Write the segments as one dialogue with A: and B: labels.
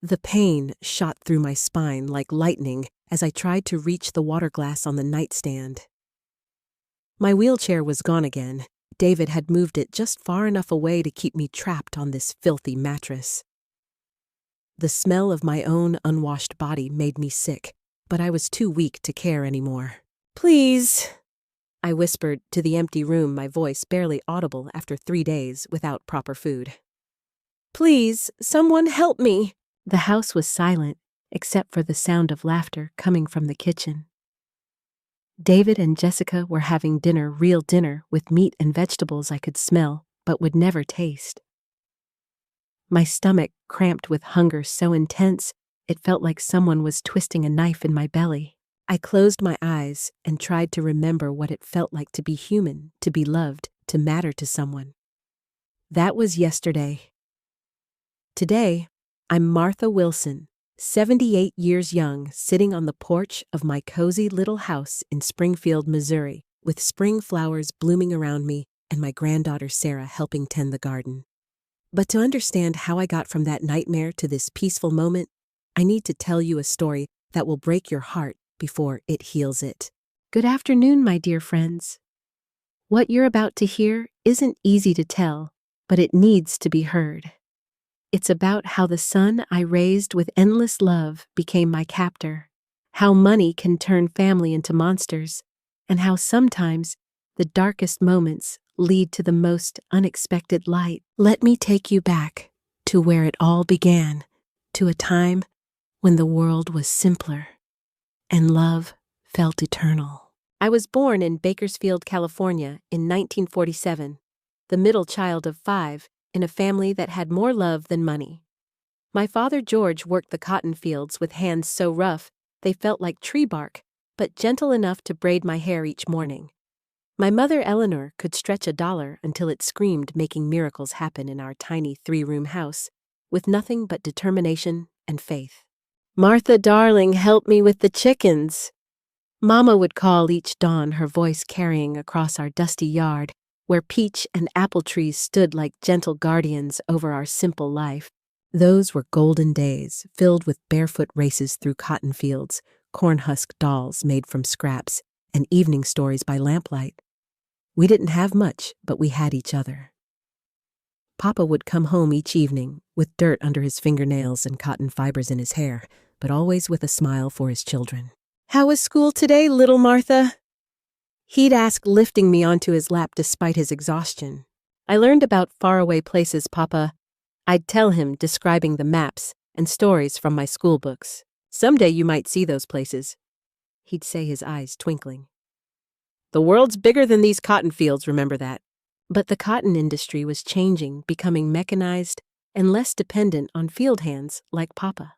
A: The pain shot through my spine like lightning as I tried to reach the water glass on the nightstand. My wheelchair was gone again. David had moved it just far enough away to keep me trapped on this filthy mattress. The smell of my own unwashed body made me sick, but I was too weak to care anymore. "Please," I whispered to the empty room, my voice barely audible after 3 days without proper food. "Please, someone help me." The house was silent, except for the sound of laughter coming from the kitchen. David and Jessica were having dinner, real dinner, with meat and vegetables I could smell, but would never taste. My stomach cramped with hunger so intense, it felt like someone was twisting a knife in my belly. I closed my eyes and tried to remember what it felt like to be human, to be loved, to matter to someone. That was yesterday. Today, I'm Martha Wilson, 78 years young, sitting on the porch of my cozy little house in Springfield, Missouri, with spring flowers blooming around me and my granddaughter Sarah helping tend the garden. But to understand how I got from that nightmare to this peaceful moment, I need to tell you a story that will break your heart before it heals it. Good afternoon, my dear friends. What you're about to hear isn't easy to tell, but it needs to be heard. It's about how the son I raised with endless love became my captor, how money can turn family into monsters, and how sometimes the darkest moments lead to the most unexpected light. Let me take you back to where it all began, to a time when the world was simpler and love felt eternal. I was born in Bakersfield, California in 1947, the middle child of 5, in a family that had more love than money. My father George worked the cotton fields with hands so rough they felt like tree bark, but gentle enough to braid my hair each morning. My mother Eleanor could stretch $1 until it screamed, making miracles happen in our tiny 3-room house, with nothing but determination and faith. "Martha, darling, help me with the chickens," Mama would call each dawn, her voice carrying across our dusty yard, where peach and apple trees stood like gentle guardians over our simple life. Those were golden days, filled with barefoot races through cotton fields, corn-husk dolls made from scraps, and evening stories by lamplight. We didn't have much, but we had each other. Papa would come home each evening, with dirt under his fingernails and cotton fibers in his hair, but always with a smile for his children. "How was school today, little Martha?" He'd ask, lifting me onto his lap despite his exhaustion. "I learned about faraway places, Papa," I'd tell him, describing the maps and stories from my school books. "Someday you might see those places," he'd say, his eyes twinkling. "The world's bigger than these cotton fields, remember that." But the cotton industry was changing, becoming mechanized and less dependent on field hands like Papa.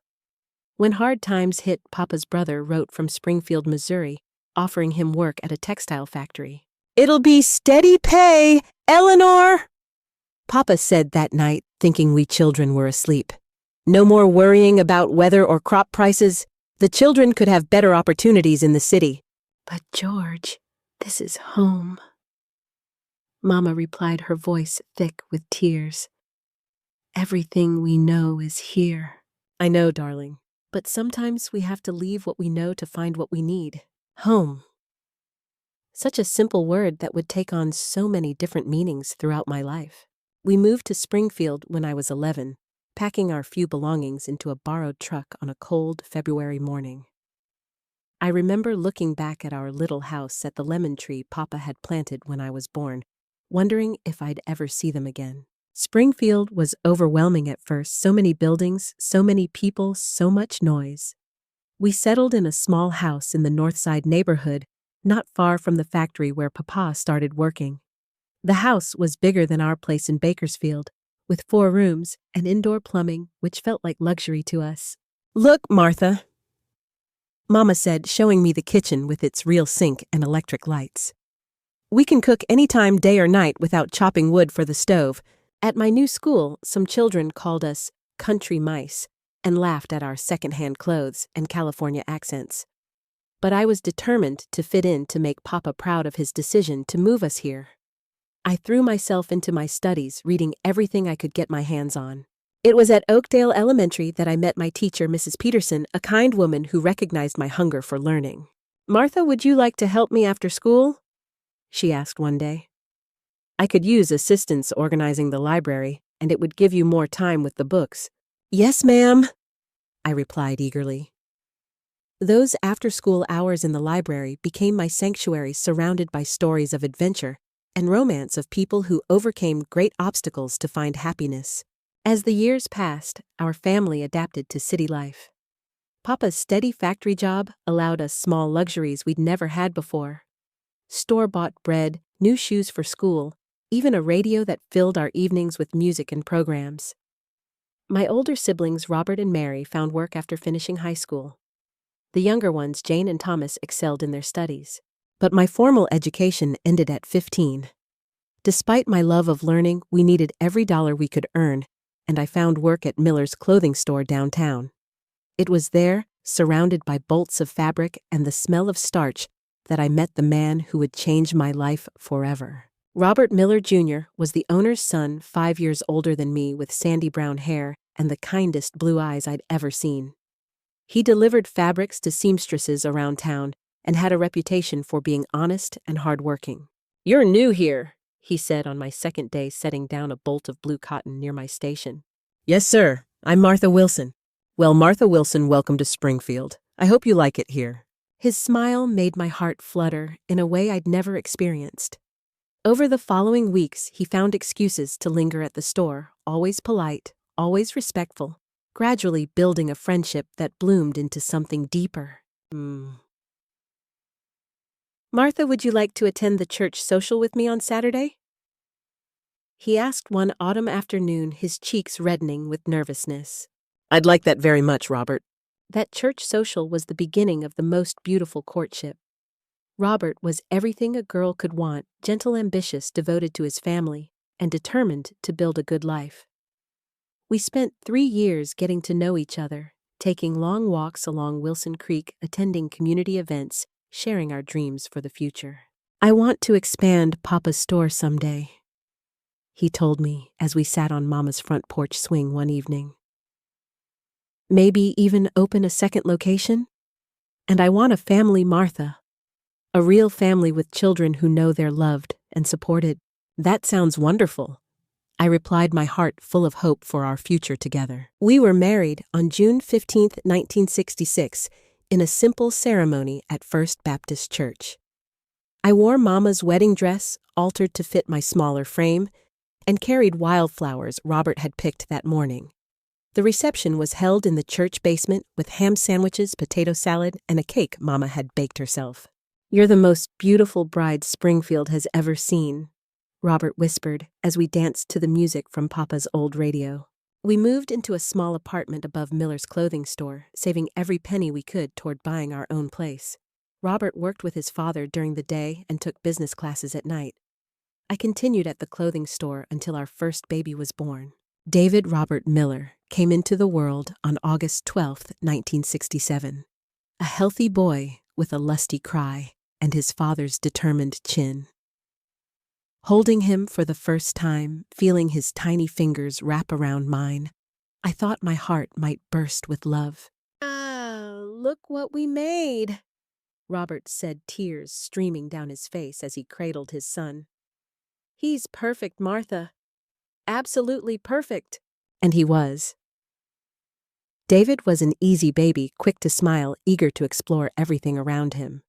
A: When hard times hit, Papa's brother wrote from Springfield, Missouri, offering him work at a textile factory. "It'll be steady pay, Eleanor," Papa said that night, thinking we children were asleep. No more worrying about weather or crop prices. The children could have better opportunities in the city. "But George, this is home," Mama replied, her voice thick with tears. "Everything we know is here." "I know, darling, but sometimes we have to leave what we know to find what we need. Home." Such a simple word that would take on so many different meanings throughout my life. We moved to Springfield when I was 11, packing our few belongings into a borrowed truck on a cold February morning. I remember looking back at our little house at the lemon tree Papa had planted when I was born, wondering if I'd ever see them again. Springfield was overwhelming at first, so many buildings, so many people, so much noise. We settled in a small house in the North Side neighborhood, not far from the factory where Papa started working. The house was bigger than our place in Bakersfield, with 4 rooms and indoor plumbing, which felt like luxury to us. "Look, Martha," Mama said, showing me the kitchen with its real sink and electric lights. "We can cook anytime, day or night, without chopping wood for the stove." At my new school, some children called us country mice and laughed at our second-hand clothes and California accents. But I was determined to fit in to make Papa proud of his decision to move us here. I threw myself into my studies, reading everything I could get my hands on. It was at Oakdale Elementary that I met my teacher, Mrs. Peterson, a kind woman who recognized my hunger for learning. "Martha, would you like to help me after school?" she asked one day. "I could use assistance organizing the library, and it would give you more time with the books." "Yes, ma'am," I replied eagerly. Those after-school hours in the library became my sanctuary, surrounded by stories of adventure and romance of people who overcame great obstacles to find happiness. As the years passed, our family adapted to city life. Papa's steady factory job allowed us small luxuries we'd never had before. Store-bought bread, new shoes for school, even a radio that filled our evenings with music and programs. My older siblings, Robert and Mary, found work after finishing high school. The younger ones, Jane and Thomas, excelled in their studies. But my formal education ended at 15. Despite my love of learning, we needed every dollar we could earn, and I found work at Miller's clothing store downtown. It was there, surrounded by bolts of fabric and the smell of starch, that I met the man who would change my life forever. Robert Miller, Jr. was the owner's son, 5 years older than me, with sandy brown hair and the kindest blue eyes I'd ever seen. He delivered fabrics to seamstresses around town and had a reputation for being honest and hardworking. "You're new here," he said on my second day, setting down a bolt of blue cotton near my station. "Yes, sir. I'm Martha Wilson." "Well, Martha Wilson, welcome to Springfield. I hope you like it here." His smile made my heart flutter in a way I'd never experienced. Over the following weeks, he found excuses to linger at the store, always polite, always respectful, gradually building a friendship that bloomed into something deeper. "Martha, would you like to attend the church social with me on Saturday?" he asked one autumn afternoon, his cheeks reddening with nervousness. "I'd like that very much, Robert." That church social was the beginning of the most beautiful courtship. Robert was everything a girl could want, gentle, ambitious, devoted to his family, and determined to build a good life. We spent 3 years getting to know each other, taking long walks along Wilson Creek, attending community events, sharing our dreams for the future. "I want to expand Papa's store someday," he told me as we sat on Mama's front porch swing one evening. "Maybe even open a second location? And I want a family, Martha. A real family with children who know they're loved and supported." "That sounds wonderful," I replied, my heart full of hope for our future together. We were married on June 15, 1966, in a simple ceremony at First Baptist Church. I wore Mama's wedding dress, altered to fit my smaller frame, and carried wildflowers Robert had picked that morning. The reception was held in the church basement with ham sandwiches, potato salad, and a cake Mama had baked herself. "You're the most beautiful bride Springfield has ever seen," Robert whispered as we danced to the music from Papa's old radio. We moved into a small apartment above Miller's clothing store, saving every penny we could toward buying our own place. Robert worked with his father during the day and took business classes at night. I continued at the clothing store until our first baby was born. David Robert Miller came into the world on August 12, 1967. A healthy boy with a lusty cry and his father's determined chin. Holding him for the first time, feeling his tiny fingers wrap around mine, I thought my heart might burst with love. "Look what we made," Robert said, tears streaming down his face as he cradled his son. "He's perfect, Martha. Absolutely perfect." And he was. David was an easy baby, quick to smile, eager to explore everything around him.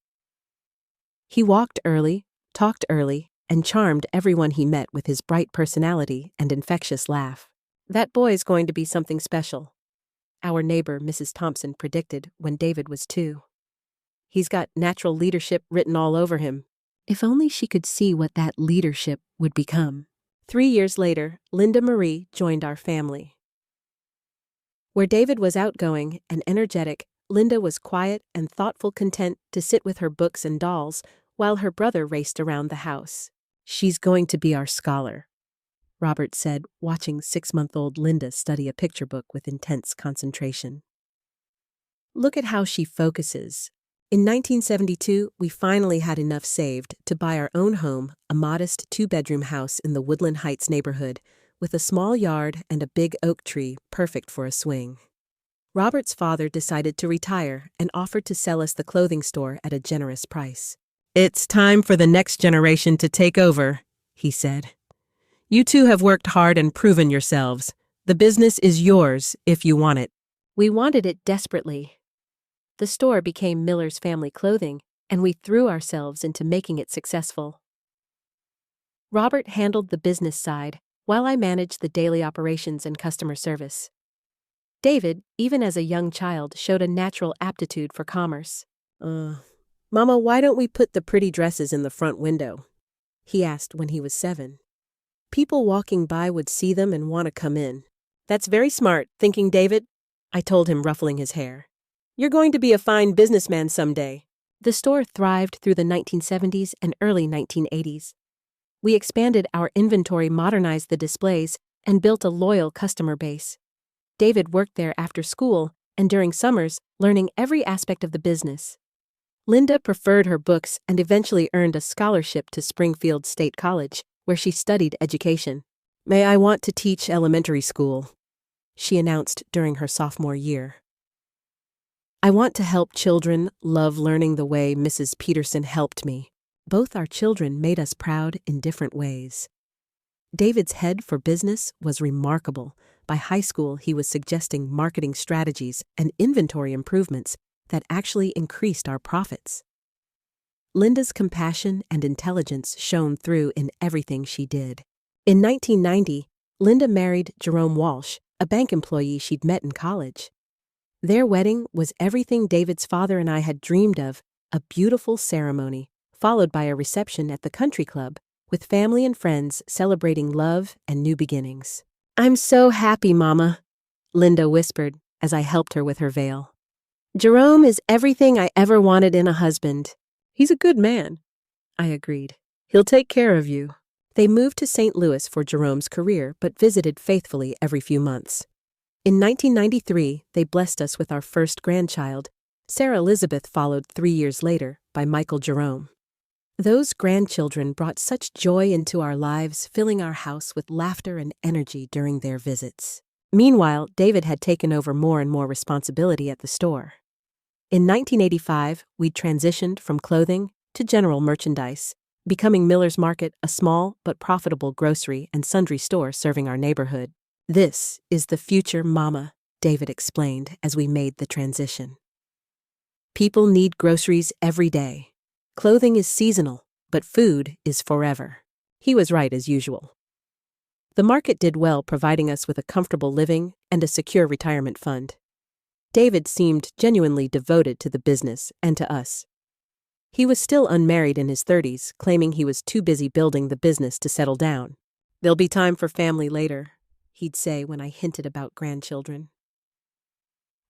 A: He walked early, talked early, and charmed everyone he met with his bright personality and infectious laugh. "That boy's going to be something special," our neighbor, Mrs. Thompson, predicted when David was 2. "He's got natural leadership written all over him." If only she could see what that leadership would become. 3 years later, Linda Marie joined our family. Where David was outgoing and energetic, Linda was quiet and thoughtful, content to sit with her books and dolls while her brother raced around the house. "She's going to be our scholar," Robert said, watching 6-month-old Linda study a picture book with intense concentration. "Look at how she focuses." In 1972, we finally had enough saved to buy our own home, a modest 2-bedroom house in the Woodland Heights neighborhood, with a small yard and a big oak tree perfect for a swing. Robert's father decided to retire and offered to sell us the clothing store at a generous price. "It's time for the next generation to take over," he said. "You two have worked hard and proven yourselves. The business is yours if you want it." We wanted it desperately. The store became Miller's Family Clothing, and we threw ourselves into making it successful. Robert handled the business side, while I managed the daily operations and customer service. David, even as a young child, showed a natural aptitude for commerce. Mama, why don't we put the pretty dresses in the front window?" he asked when he was 7. "People walking by would see them and want to come in." "That's very smart, thinking, David," I told him, ruffling his hair. "You're going to be a fine businessman someday." The store thrived through the 1970s and early 1980s. We expanded our inventory, modernized the displays, and built a loyal customer base. David worked there after school and during summers, learning every aspect of the business. Linda preferred her books and eventually earned a scholarship to Springfield State College, where she studied education. "May I want to teach elementary school," she announced during her sophomore year. "I want to help children love learning the way Mrs. Peterson helped me." Both our children made us proud in different ways. David's head for business was remarkable. By high school, he was suggesting marketing strategies and inventory improvements that actually increased our profits. Linda's compassion and intelligence shone through in everything she did. In 1990, Linda married Jerome Walsh, a bank employee she'd met in college. Their wedding was everything David's father and I had dreamed of, a beautiful ceremony, followed by a reception at the country club, with family and friends celebrating love and new beginnings. "I'm so happy, Mama," Linda whispered as I helped her with her veil. "Jerome is everything I ever wanted in a husband." "He's a good man," I agreed. "He'll take care of you." They moved to St. Louis for Jerome's career, but visited faithfully every few months. In 1993, they blessed us with our first grandchild. Sarah Elizabeth followed 3 years later by Michael Jerome. Those grandchildren brought such joy into our lives, filling our house with laughter and energy during their visits. Meanwhile, David had taken over more and more responsibility at the store. In 1985, we transitioned from clothing to general merchandise, becoming Miller's Market, a small but profitable grocery and sundry store serving our neighborhood. "This is the future, Mama," David explained as we made the transition. "People need groceries every day. Clothing is seasonal, but food is forever." He was right as usual. The market did well, providing us with a comfortable living and a secure retirement fund. David seemed genuinely devoted to the business and to us. He was still unmarried in his 30s, claiming he was too busy building the business to settle down. "There'll be time for family later," he'd say when I hinted about grandchildren.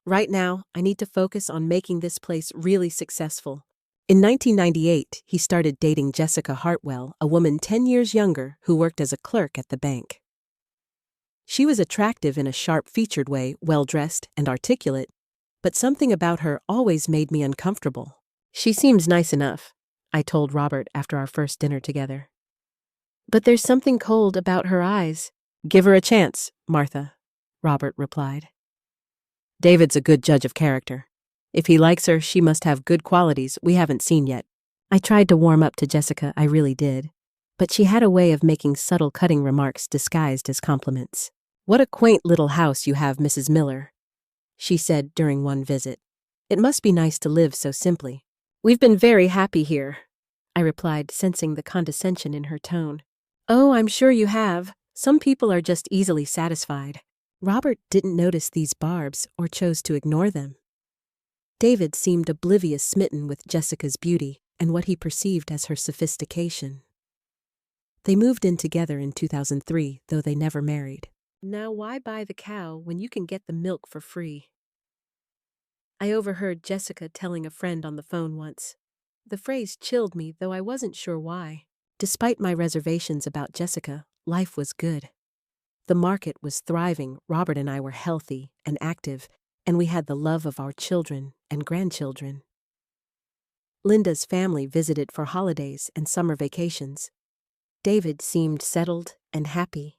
A: "Right now, I need to focus on making this place really successful." In 1998, he started dating Jessica Hartwell, a woman 10 years younger who worked as a clerk at the bank. She was attractive in a sharp-featured way, well-dressed and articulate, but something about her always made me uncomfortable. "She seems nice enough," I told Robert after our first dinner together. "But there's something cold about her eyes." "Give her a chance, Martha," Robert replied. "David's a good judge of character. If he likes her, she must have good qualities we haven't seen yet." I tried to warm up to Jessica, I really did, but she had a way of making subtle cutting remarks disguised as compliments. "What a quaint little house you have, Mrs. Miller," she said during one visit. "It must be nice to live so simply." "We've been very happy here," I replied, sensing the condescension in her tone. "Oh, I'm sure you have. Some people are just easily satisfied." Robert didn't notice these barbs or chose to ignore them. David seemed oblivious, smitten with Jessica's beauty and what he perceived as her sophistication. They moved in together in 2003, though they never married. Now why buy the cow when you can get the milk for free? I overheard Jessica telling a friend on the phone once. The phrase chilled me, though I wasn't sure why. Despite my reservations about Jessica, life was good. The market was thriving, Robert and I were healthy and active, and we had the love of our children and grandchildren. Linda's family visited for holidays and summer vacations. David seemed settled and happy.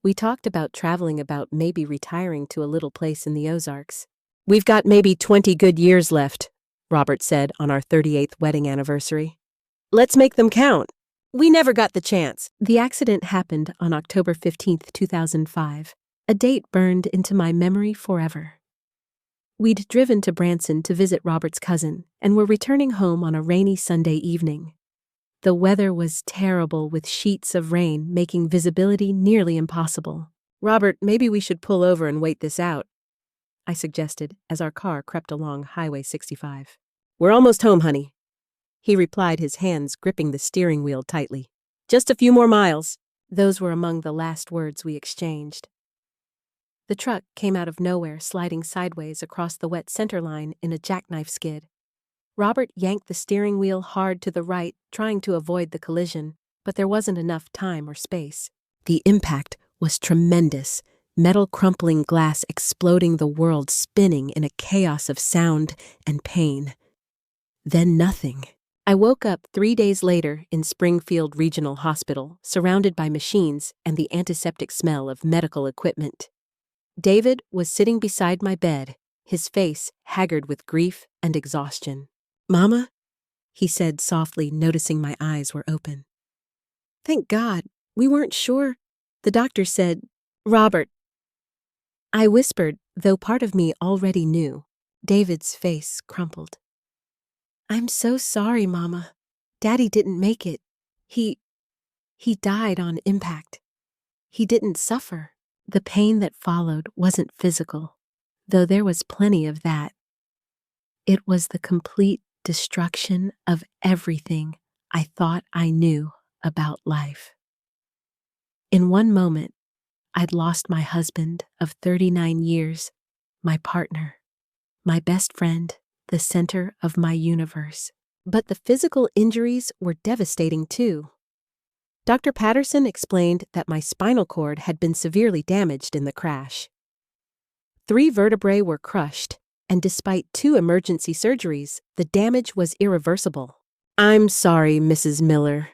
A: We talked about traveling, about maybe retiring to a little place in the Ozarks. "We've got maybe 20 good years left," Robert said on our 38th wedding anniversary. "Let's make them count." We never got the chance. The accident happened on October 15th, 2005, a date burned into my memory forever. We'd driven to Branson to visit Robert's cousin and were returning home on a rainy Sunday evening. The weather was terrible, with sheets of rain making visibility nearly impossible. "Robert, maybe we should pull over and wait this out," I suggested as our car crept along Highway 65. "We're almost home, honey," he replied, his hands gripping the steering wheel tightly. "Just a few more miles." Those were among the last words we exchanged. The truck came out of nowhere, sliding sideways across the wet center line in a jackknife skid. Robert yanked the steering wheel hard to the right, trying to avoid the collision, but there wasn't enough time or space. The impact was tremendous, metal crumpling, glass exploding, the world spinning in a chaos of sound and pain. Then nothing. I woke up 3 days later in Springfield Regional Hospital, surrounded by machines and the antiseptic smell of medical equipment. David was sitting beside my bed, his face haggard with grief and exhaustion. "Mama," he said softly, noticing my eyes were open. "Thank God. We weren't sure. The doctor said—" "Robert," I whispered, though part of me already knew. David's face crumpled. "I'm so sorry, Mama. Daddy didn't make it. He died on impact. He didn't suffer." The pain that followed wasn't physical, though there was plenty of that. It was the complete destruction of everything I thought I knew about life. In one moment, I'd lost my husband of 39 years, my partner, my best friend, the center of my universe. But the physical injuries were devastating too. Dr. Patterson explained that my spinal cord had been severely damaged in the crash. 3 vertebrae were crushed, and despite 2 emergency surgeries, the damage was irreversible. "I'm sorry, Mrs. Miller,"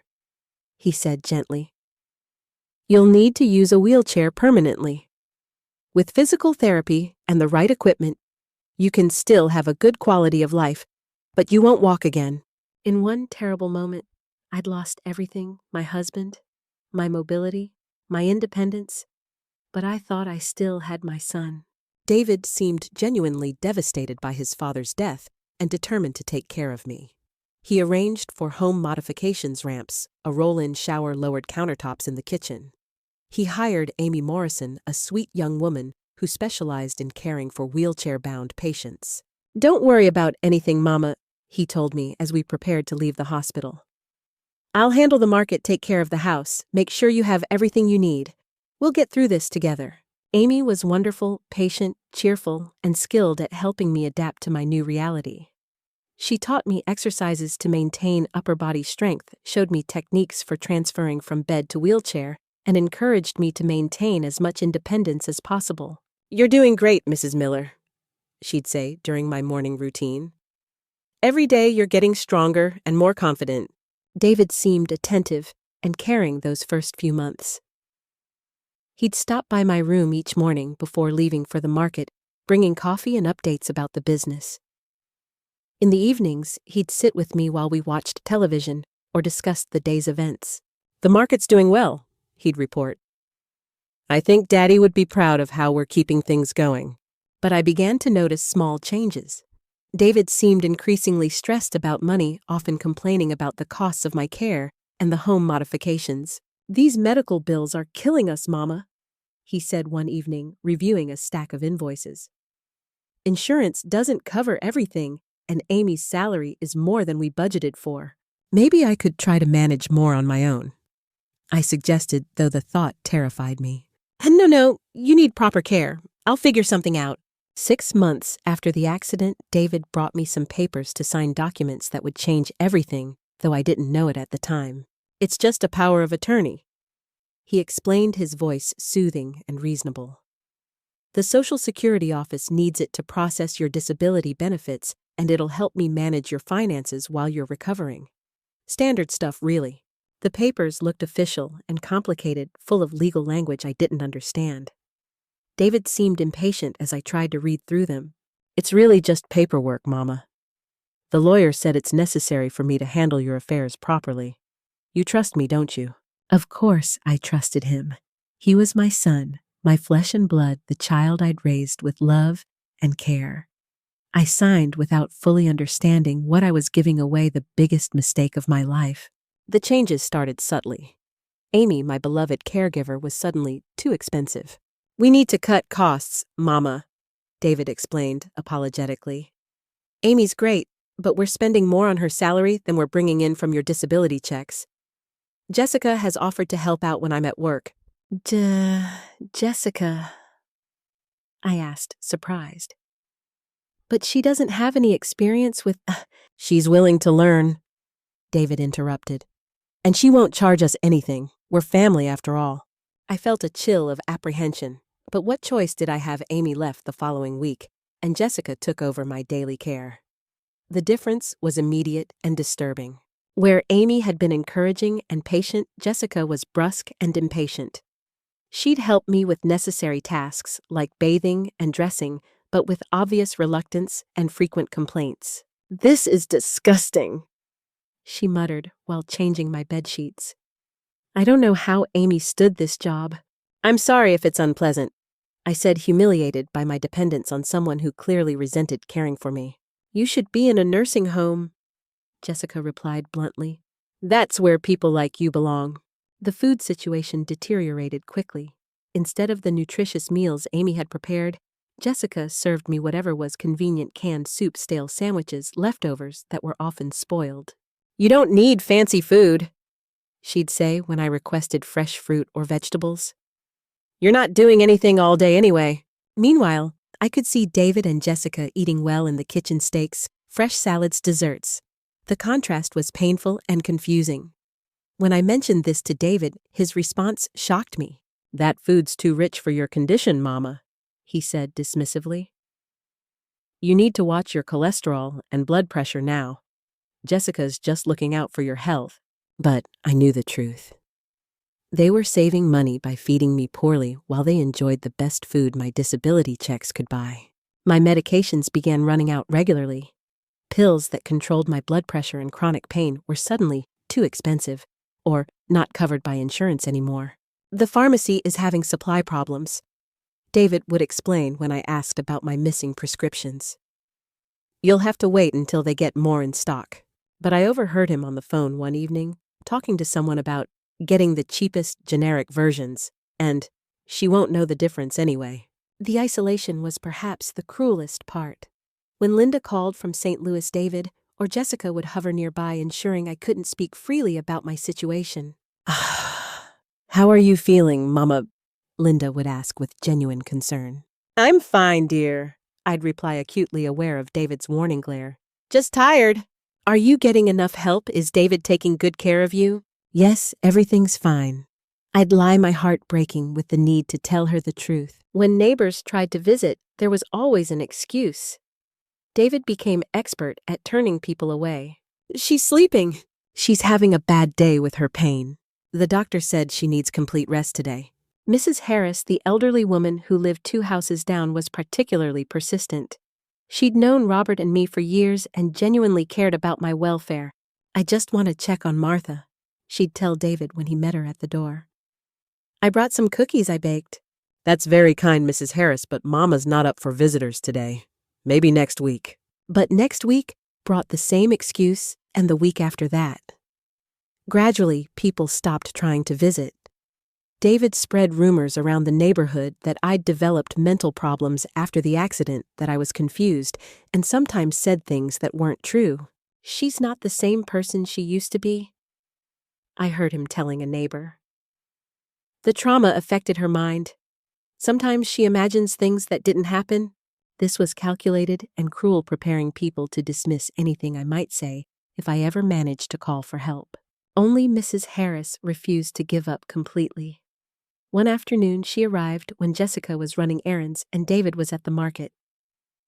A: he said gently. "You'll need to use a wheelchair permanently. With physical therapy and the right equipment, you can still have a good quality of life, but you won't walk again." In one terrible moment, I'd lost everything: my husband, my mobility, my independence, but I thought I still had my son. David seemed genuinely devastated by his father's death and determined to take care of me. He arranged for home modifications ramps, a roll-in shower, lowered countertops in the kitchen. He hired Amy Morrison, a sweet young woman who specialized in caring for wheelchair-bound patients. "Don't worry about anything, Mama," he told me as we prepared to leave the hospital. "I'll handle the market, take care of the house, make sure you have everything you need. We'll get through this together." Amy was wonderful, patient, cheerful, and skilled at helping me adapt to my new reality. She taught me exercises to maintain upper body strength, showed me techniques for transferring from bed to wheelchair, and encouraged me to maintain as much independence as possible. "You're doing great, Mrs. Miller," she'd say during my morning routine. "Every day you're getting stronger and more confident." David seemed attentive and caring those first few months. He'd stop by my room each morning before leaving for the market, bringing coffee and updates about the business. In the evenings, he'd sit with me while we watched television or discussed the day's events. "The market's doing well," he'd report. "I think Daddy would be proud of how we're keeping things going." But I began to notice small changes. David seemed increasingly stressed about money, often complaining about the costs of my care and the home modifications. "These medical bills are killing us, Mama," he said one evening, reviewing a stack of invoices. "Insurance doesn't cover everything, and Amy's salary is more than we budgeted for. Maybe I could try to manage more on my own," I suggested, though the thought terrified me. No, you need proper care. I'll figure something out." 6 months after the accident, David brought me some papers to sign, documents that would change everything, though I didn't know it at the time. "It's just a power of attorney," he explained, his voice soothing and reasonable. "The Social Security office needs it to process your disability benefits, and it'll help me manage your finances while you're recovering. Standard stuff, really." The papers looked official and complicated, full of legal language I didn't understand. David seemed impatient as I tried to read through them. "It's really just paperwork, Mama. The lawyer said it's necessary for me to handle your affairs properly. You trust me, don't you?" Of course I trusted him. He was my son, my flesh and blood, the child I'd raised with love and care. I signed without fully understanding what I was giving away, the biggest mistake of my life. The changes started subtly. Amy, my beloved caregiver, was suddenly too expensive. "We need to cut costs, Mama," David explained apologetically. "Amy's great, but we're spending more on her salary than we're bringing in from your disability checks. Jessica has offered to help out when I'm at work." Jessica?" I asked, surprised. "But she doesn't have any experience with—" "She's willing to learn," David interrupted. "And she won't charge us anything. We're family after all." I felt a chill of apprehension, but what choice did I have? Amy left the following week, and Jessica took over my daily care. The difference was immediate and disturbing. Where Amy had been encouraging and patient, Jessica was brusque and impatient. She'd help me with necessary tasks like bathing and dressing, but with obvious reluctance and frequent complaints. "This is disgusting," she muttered while changing my bedsheets. I don't know how Amy stood this job. "I'm sorry if it's unpleasant," I said, humiliated by my dependence on someone who clearly resented caring for me. "You should be in a nursing home," Jessica replied bluntly. "That's where people like you belong." The food situation deteriorated quickly. Instead of the nutritious meals Amy had prepared, Jessica served me whatever was convenient: canned soup, stale sandwiches, leftovers that were often spoiled. "You don't need fancy food," she'd say when I requested fresh fruit or vegetables. "You're not doing anything all day anyway." Meanwhile, I could see David and Jessica eating well in the kitchen: steaks, fresh salads, desserts. The contrast was painful and confusing. When I mentioned this to David, his response shocked me. "That food's too rich for your condition, Mama," he said dismissively. "You need to watch your cholesterol and blood pressure now. Jessica's just looking out for your health." But I knew the truth. They were saving money by feeding me poorly while they enjoyed the best food my disability checks could buy. My medications began running out regularly. Pills that controlled my blood pressure and chronic pain were suddenly too expensive, or not covered by insurance anymore. "The pharmacy is having supply problems," David would explain when I asked about my missing prescriptions. "You'll have to wait until they get more in stock." But I overheard him on the phone one evening, talking to someone about getting the cheapest generic versions, and she won't know the difference anyway. The isolation was perhaps the cruelest part. When Linda called from St. Louis, David or Jessica would hover nearby, ensuring I couldn't speak freely about my situation. "How are you feeling, Mama?" Linda would ask with genuine concern. "I'm fine, dear," I'd reply, acutely aware of David's warning glare. "Just tired." "Are you getting enough help? Is David taking good care of you?" "Yes, everything's fine." I'd lie, my heart breaking with the need to tell her the truth. When neighbors tried to visit, there was always an excuse. David became expert at turning people away. "She's sleeping." "She's having a bad day with her pain. The doctor said she needs complete rest today." Mrs. Harris, the elderly woman who lived 2 houses down, was particularly persistent. She'd known Robert and me for years and genuinely cared about my welfare. "I just want to check on Martha," she'd tell David when he met her at the door. "I brought some cookies I baked." "That's very kind, Mrs. Harris, but Mama's not up for visitors today. Maybe next week." But next week brought the same excuse, and the week after that. Gradually, people stopped trying to visit. David spread rumors around the neighborhood that I'd developed mental problems after the accident, that I was confused, and sometimes said things that weren't true. "She's not the same person she used to be," I heard him telling a neighbor. "The trauma affected her mind. Sometimes she imagines things that didn't happen." This was calculated and cruel, preparing people to dismiss anything I might say if I ever managed to call for help. Only Mrs. Harris refused to give up completely. One afternoon, she arrived when Jessica was running errands and David was at the market.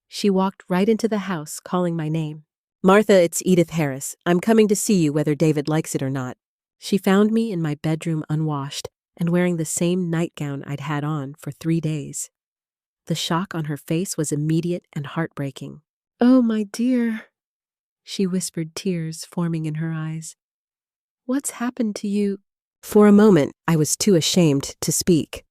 A: She walked right into the house, calling my name. "Martha, it's Edith Harris. I'm coming to see you whether David likes it or not." She found me in my bedroom unwashed and wearing the same nightgown I'd had on for 3 days. The shock on her face was immediate and heartbreaking. "Oh, my dear," she whispered, tears forming in her eyes. "What's happened to you?" For a moment, I was too ashamed to speak.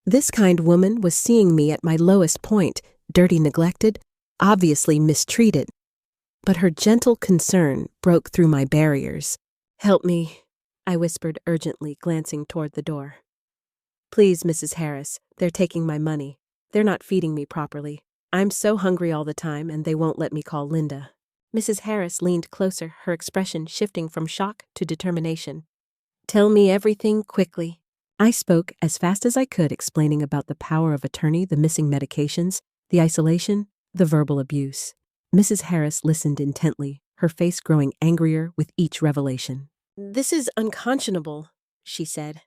A: This kind woman was seeing me at my lowest point, dirty, neglected, obviously mistreated. But her gentle concern broke through my barriers. "Help me," I whispered urgently, glancing toward the door. "Please, Mrs. Harris, they're taking my money. They're not feeding me properly. I'm so hungry all the time, and they won't let me call Linda." Mrs. Harris leaned closer, her expression shifting from shock to determination. "Tell me everything quickly." I spoke as fast as I could, explaining about the power of attorney, the missing medications, the isolation, the verbal abuse. Mrs. Harris listened intently, her face growing angrier with each revelation. "This is unconscionable," she said.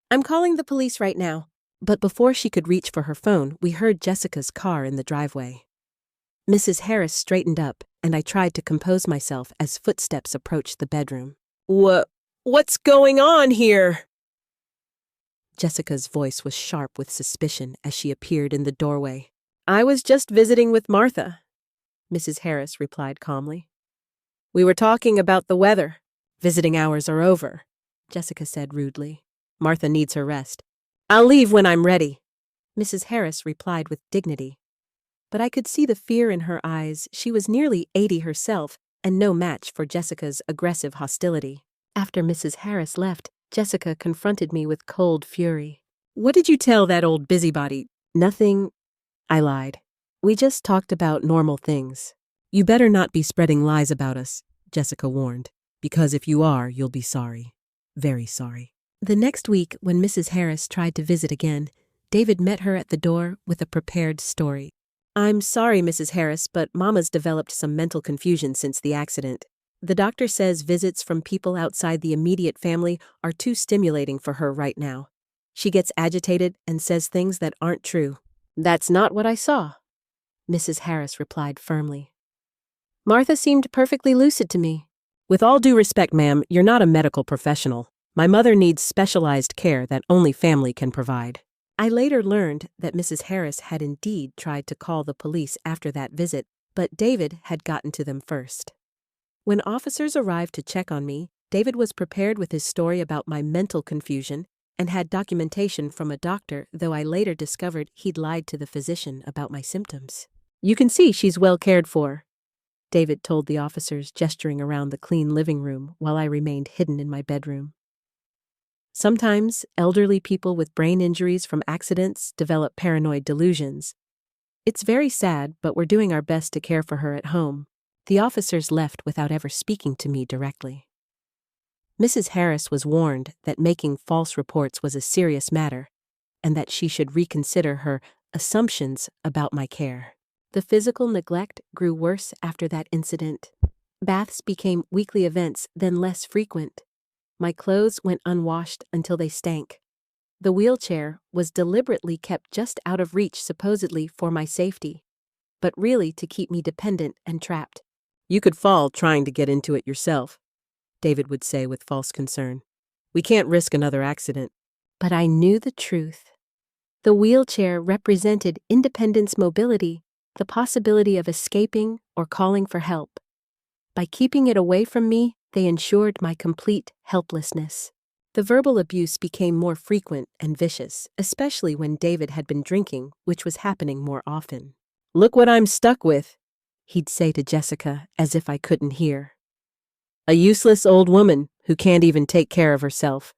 A: "I'm calling the police right now." But before she could reach for her phone, we heard Jessica's car in the driveway. Mrs. Harris straightened up, and I tried to compose myself as footsteps approached the bedroom. What's going on here?" Jessica's voice was sharp with suspicion as she appeared in the doorway. "I was just visiting with Martha," Mrs. Harris replied calmly. "We were talking about the weather. Visiting hours are over," Jessica said rudely. "Martha needs her rest. I'll leave when I'm ready," Mrs. Harris replied with dignity. But I could see the fear in her eyes. She was nearly 80 herself and no match for Jessica's aggressive hostility. After Mrs. Harris left, Jessica confronted me with cold fury. "What did you tell that old busybody?" "Nothing," I lied. "We just talked about normal things." "You better not be spreading lies about us," Jessica warned, "because if you are, you'll be sorry. Very sorry." The next week, when Mrs. Harris tried to visit again, David met her at the door with a prepared story. "I'm sorry, Mrs. Harris, but Mama's developed some mental confusion since the accident. The doctor says visits from people outside the immediate family are too stimulating for her right now. She gets agitated and says things that aren't true." "That's not what I saw," Mrs. Harris replied firmly. "Martha seemed perfectly lucid to me." "With all due respect, ma'am, you're not a medical professional. My mother needs specialized care that only family can provide." I later learned that Mrs. Harris had indeed tried to call the police after that visit, but David had gotten to them first. When officers arrived to check on me, David was prepared with his story about my mental confusion and had documentation from a doctor, though I later discovered he'd lied to the physician about my symptoms. "You can see she's well cared for," David told the officers, gesturing around the clean living room while I remained hidden in my bedroom. "Sometimes elderly people with brain injuries from accidents develop paranoid delusions. It's very sad, but we're doing our best to care for her at home." The officers left without ever speaking to me directly. Mrs. Harris was warned that making false reports was a serious matter and that she should reconsider her assumptions about my care. The physical neglect grew worse after that incident. Baths became weekly events, then less frequent. My clothes went unwashed until they stank. The wheelchair was deliberately kept just out of reach, supposedly for my safety, but really to keep me dependent and trapped. "You could fall trying to get into it yourself," David would say with false concern. "We can't risk another accident." But I knew the truth. The wheelchair represented independence, mobility, the possibility of escaping or calling for help. By keeping it away from me, they ensured my complete helplessness. The verbal abuse became more frequent and vicious, especially when David had been drinking, which was happening more often. "Look what I'm stuck with," he'd say to Jessica, as if I couldn't hear. "A useless old woman who can't even take care of herself.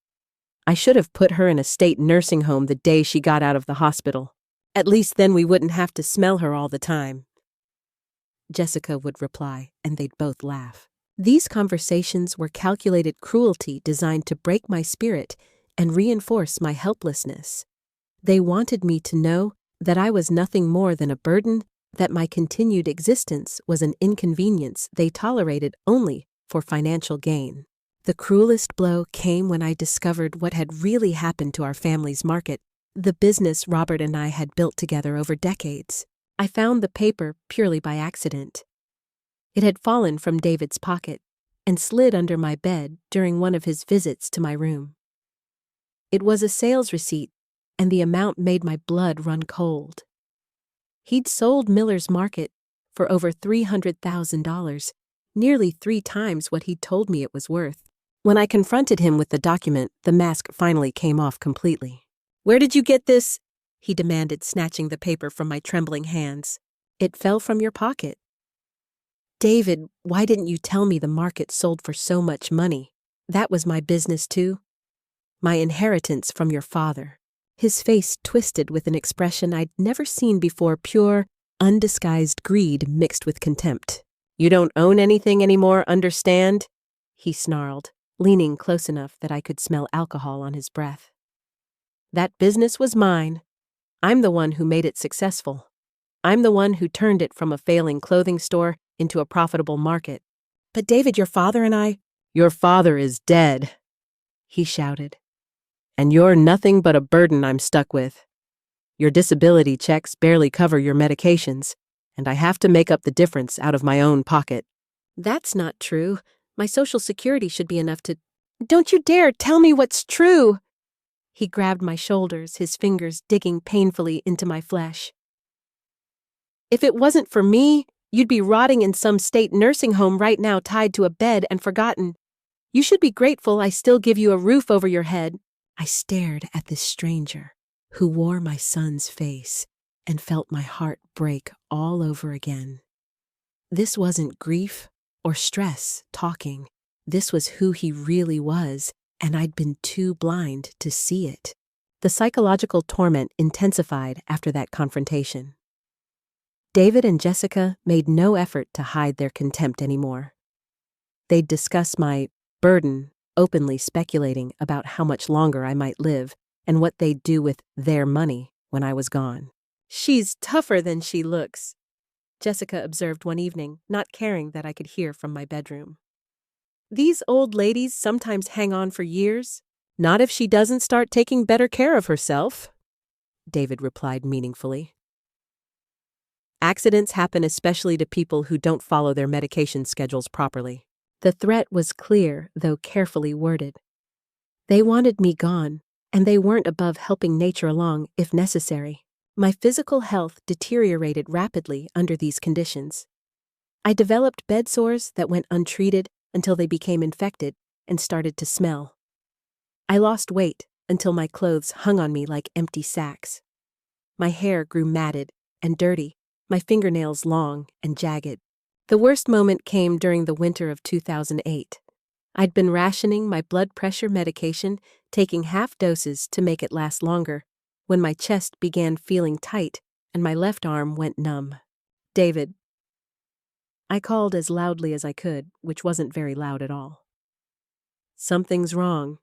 A: I should have put her in a state nursing home the day she got out of the hospital. At least then we wouldn't have to smell her all the time," Jessica would reply, and they'd both laugh. These conversations were calculated cruelty designed to break my spirit and reinforce my helplessness. They wanted me to know that I was nothing more than a burden, that my continued existence was an inconvenience they tolerated only for financial gain. The cruelest blow came when I discovered what had really happened to our family's market, the business Robert and I had built together over decades. I found the paper purely by accident. It had fallen from David's pocket, and slid under my bed during one of his visits to my room. It was a sales receipt, and the amount made my blood run cold. He'd sold Miller's Market for over $300,000, nearly 3 times what he'd told me it was worth. When I confronted him with the document, the mask finally came off completely. "Where did you get this?" he demanded, snatching the paper from my trembling hands. "It fell from your pocket." "David, why didn't you tell me the market sold for so much money? That was my business too. My inheritance from your father." His face twisted with an expression I'd never seen before, pure, undisguised greed mixed with contempt. "You don't own anything anymore, understand?" he snarled, leaning close enough that I could smell alcohol on his breath. "That business was mine. I'm the one who made it successful. I'm the one who turned it from a failing clothing store into a profitable market." "But David, your father and I—" "Your father is dead," he shouted. "And you're nothing but a burden I'm stuck with. Your disability checks barely cover your medications, and I have to make up the difference out of my own pocket." "That's not true. My Social Security should be enough to—" "Don't you dare tell me what's true!" He grabbed my shoulders, his fingers digging painfully into my flesh. "If it wasn't for me, you'd be rotting in some state nursing home right now, tied to a bed and forgotten. You should be grateful I still give you a roof over your head." I stared at this stranger who wore my son's face and felt my heart break all over again. This wasn't grief or stress talking. This was who he really was, and I'd been too blind to see it. The psychological torment intensified after that confrontation. David and Jessica made no effort to hide their contempt anymore. They'd discuss my burden, openly speculating about how much longer I might live and what they'd do with their money when I was gone. "She's tougher than she looks," Jessica observed one evening, not caring that I could hear from my bedroom. "These old ladies sometimes hang on for years." "Not if she doesn't start taking better care of herself," David replied meaningfully. "Accidents happen especially to people who don't follow their medication schedules properly." The threat was clear, though carefully worded. They wanted me gone, and they weren't above helping nature along if necessary. My physical health deteriorated rapidly under these conditions. I developed bed sores that went untreated until they became infected and started to smell. I lost weight until my clothes hung on me like empty sacks. My hair grew matted and dirty, my fingernails long and jagged. The worst moment came during the winter of 2008. I'd been rationing my blood pressure medication, taking half doses to make it last longer, when my chest began feeling tight and my left arm went numb. "David." I called as loudly as I could, which wasn't very loud at all. "Something's wrong.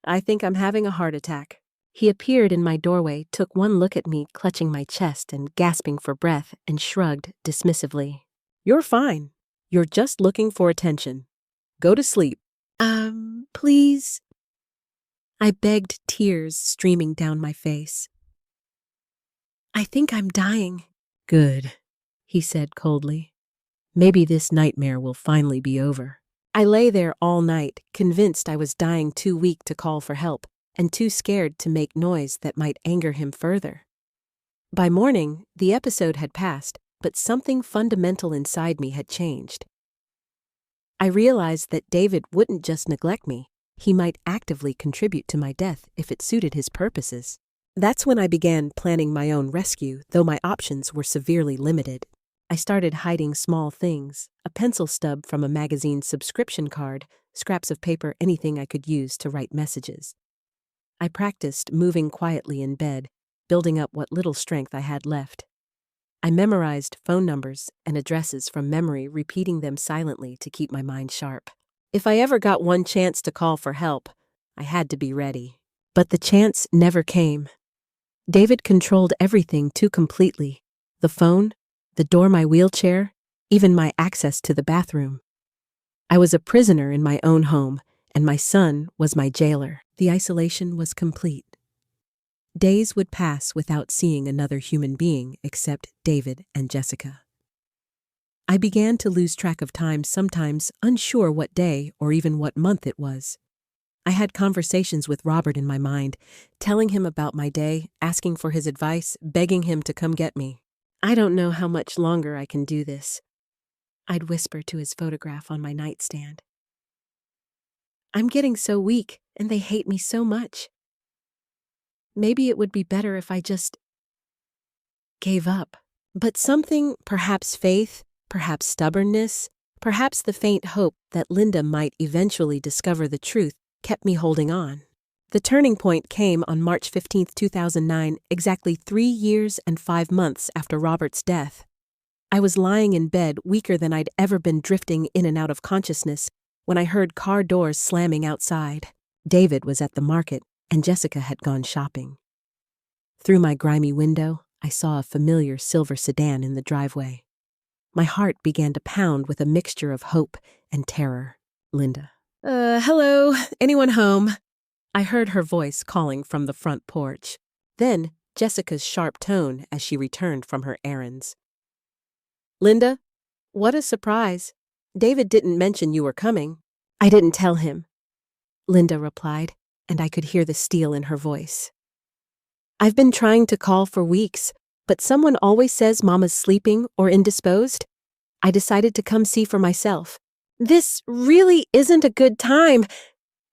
A: I think I'm having a heart attack." He appeared in my doorway, took one look at me, clutching my chest and gasping for breath, and shrugged dismissively. "You're fine. You're just looking for attention. Go to sleep." Please?" I begged, tears streaming down my face. "I think I'm dying." "Good," he said coldly. "Maybe this nightmare will finally be over." I lay there all night, convinced I was dying, too weak to call for help, and too scared to make noise that might anger him further. By morning, the episode had passed, but something fundamental inside me had changed. I realized that David wouldn't just neglect me, he might actively contribute to my death if it suited his purposes. That's when I began planning my own rescue, though my options were severely limited. I started hiding small things, a pencil stub from a magazine subscription card, scraps of paper, anything I could use to write messages. I practiced moving quietly in bed, building up what little strength I had left. I memorized phone numbers and addresses from memory, repeating them silently to keep my mind sharp. If I ever got one chance to call for help, I had to be ready. But the chance never came. David controlled everything too completely. The phone, the door, my wheelchair, even my access to the bathroom. I was a prisoner in my own home, and my son was my jailer. The isolation was complete. Days would pass without seeing another human being except David and Jessica. I began to lose track of time, sometimes unsure what day or even what month it was. I had conversations with Robert in my mind, telling him about my day, asking for his advice, begging him to come get me. "I don't know how much longer I can do this," I'd whisper to his photograph on my nightstand. "I'm getting so weak, and they hate me so much. Maybe it would be better if I just gave up." But something, perhaps faith, perhaps stubbornness, perhaps the faint hope that Linda might eventually discover the truth, kept me holding on. The turning point came on March 15, 2009, exactly 3 years and 5 months after Robert's death. I was lying in bed, weaker than I'd ever been, drifting in and out of consciousness, when I heard car doors slamming outside. David was at the market, and Jessica had gone shopping. Through my grimy window, I saw a familiar silver sedan in the driveway. My heart began to pound with a mixture of hope and terror. "Linda." Hello, anyone home?" I heard her voice calling from the front porch. Then Jessica's sharp tone as she returned from her errands. "Linda, what a surprise. David didn't mention you were coming." "I didn't tell him," Linda replied, and I could hear the steel in her voice. "I've been trying to call for weeks, but someone always says Mama's sleeping or indisposed. I decided to come see for myself." "This really isn't a good time,"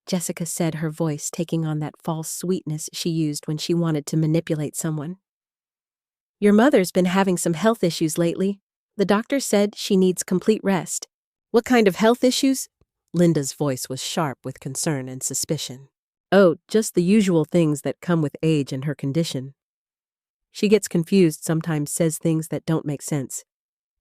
A: Jessica said, her voice taking on that false sweetness she used when she wanted to manipulate someone. "Your mother's been having some health issues lately. The doctor said she needs complete rest." "What kind of health issues?" Linda's voice was sharp with concern and suspicion. "Oh, just the usual things that come with age and her condition. She gets confused, sometimes says things that don't make sense.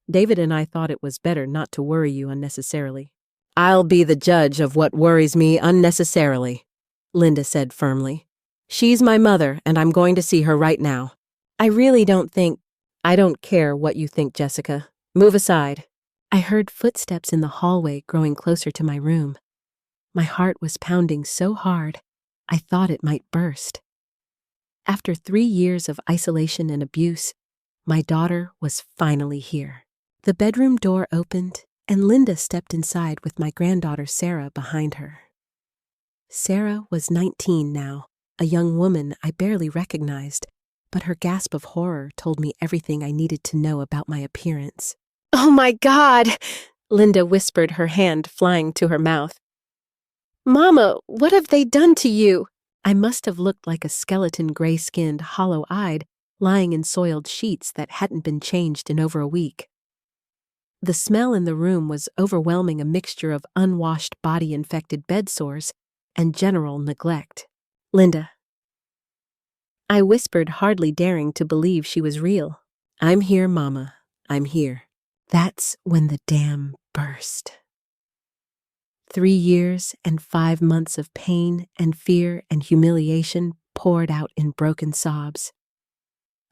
A: David and I thought it was better not to worry you unnecessarily." "I'll be the judge of what worries me unnecessarily," Linda said firmly. "She's my mother, and I'm going to see her right now." "I really don't think—" "I don't care what you think, Jessica. Move aside." I heard footsteps in the hallway growing closer to my room. My heart was pounding so hard, I thought it might burst. After 3 years of isolation and abuse, my daughter was finally here. The bedroom door opened, and Linda stepped inside with my granddaughter Sarah behind her. Sarah was 19 now, a young woman I barely recognized, but her gasp of horror told me everything I needed to know about my appearance. "Oh my God!" Linda whispered, her hand flying to her mouth. "Mama, what have they done to you?" I must have looked like a skeleton, gray-skinned, hollow-eyed, lying in soiled sheets that hadn't been changed in over a week. The smell in the room was overwhelming, a mixture of unwashed body-infected bed sores and general neglect. "Linda," I whispered, hardly daring to believe she was real. "I'm here, Mama. I'm here." That's when the dam burst. 3 years and 5 months of pain and fear and humiliation poured out in broken sobs.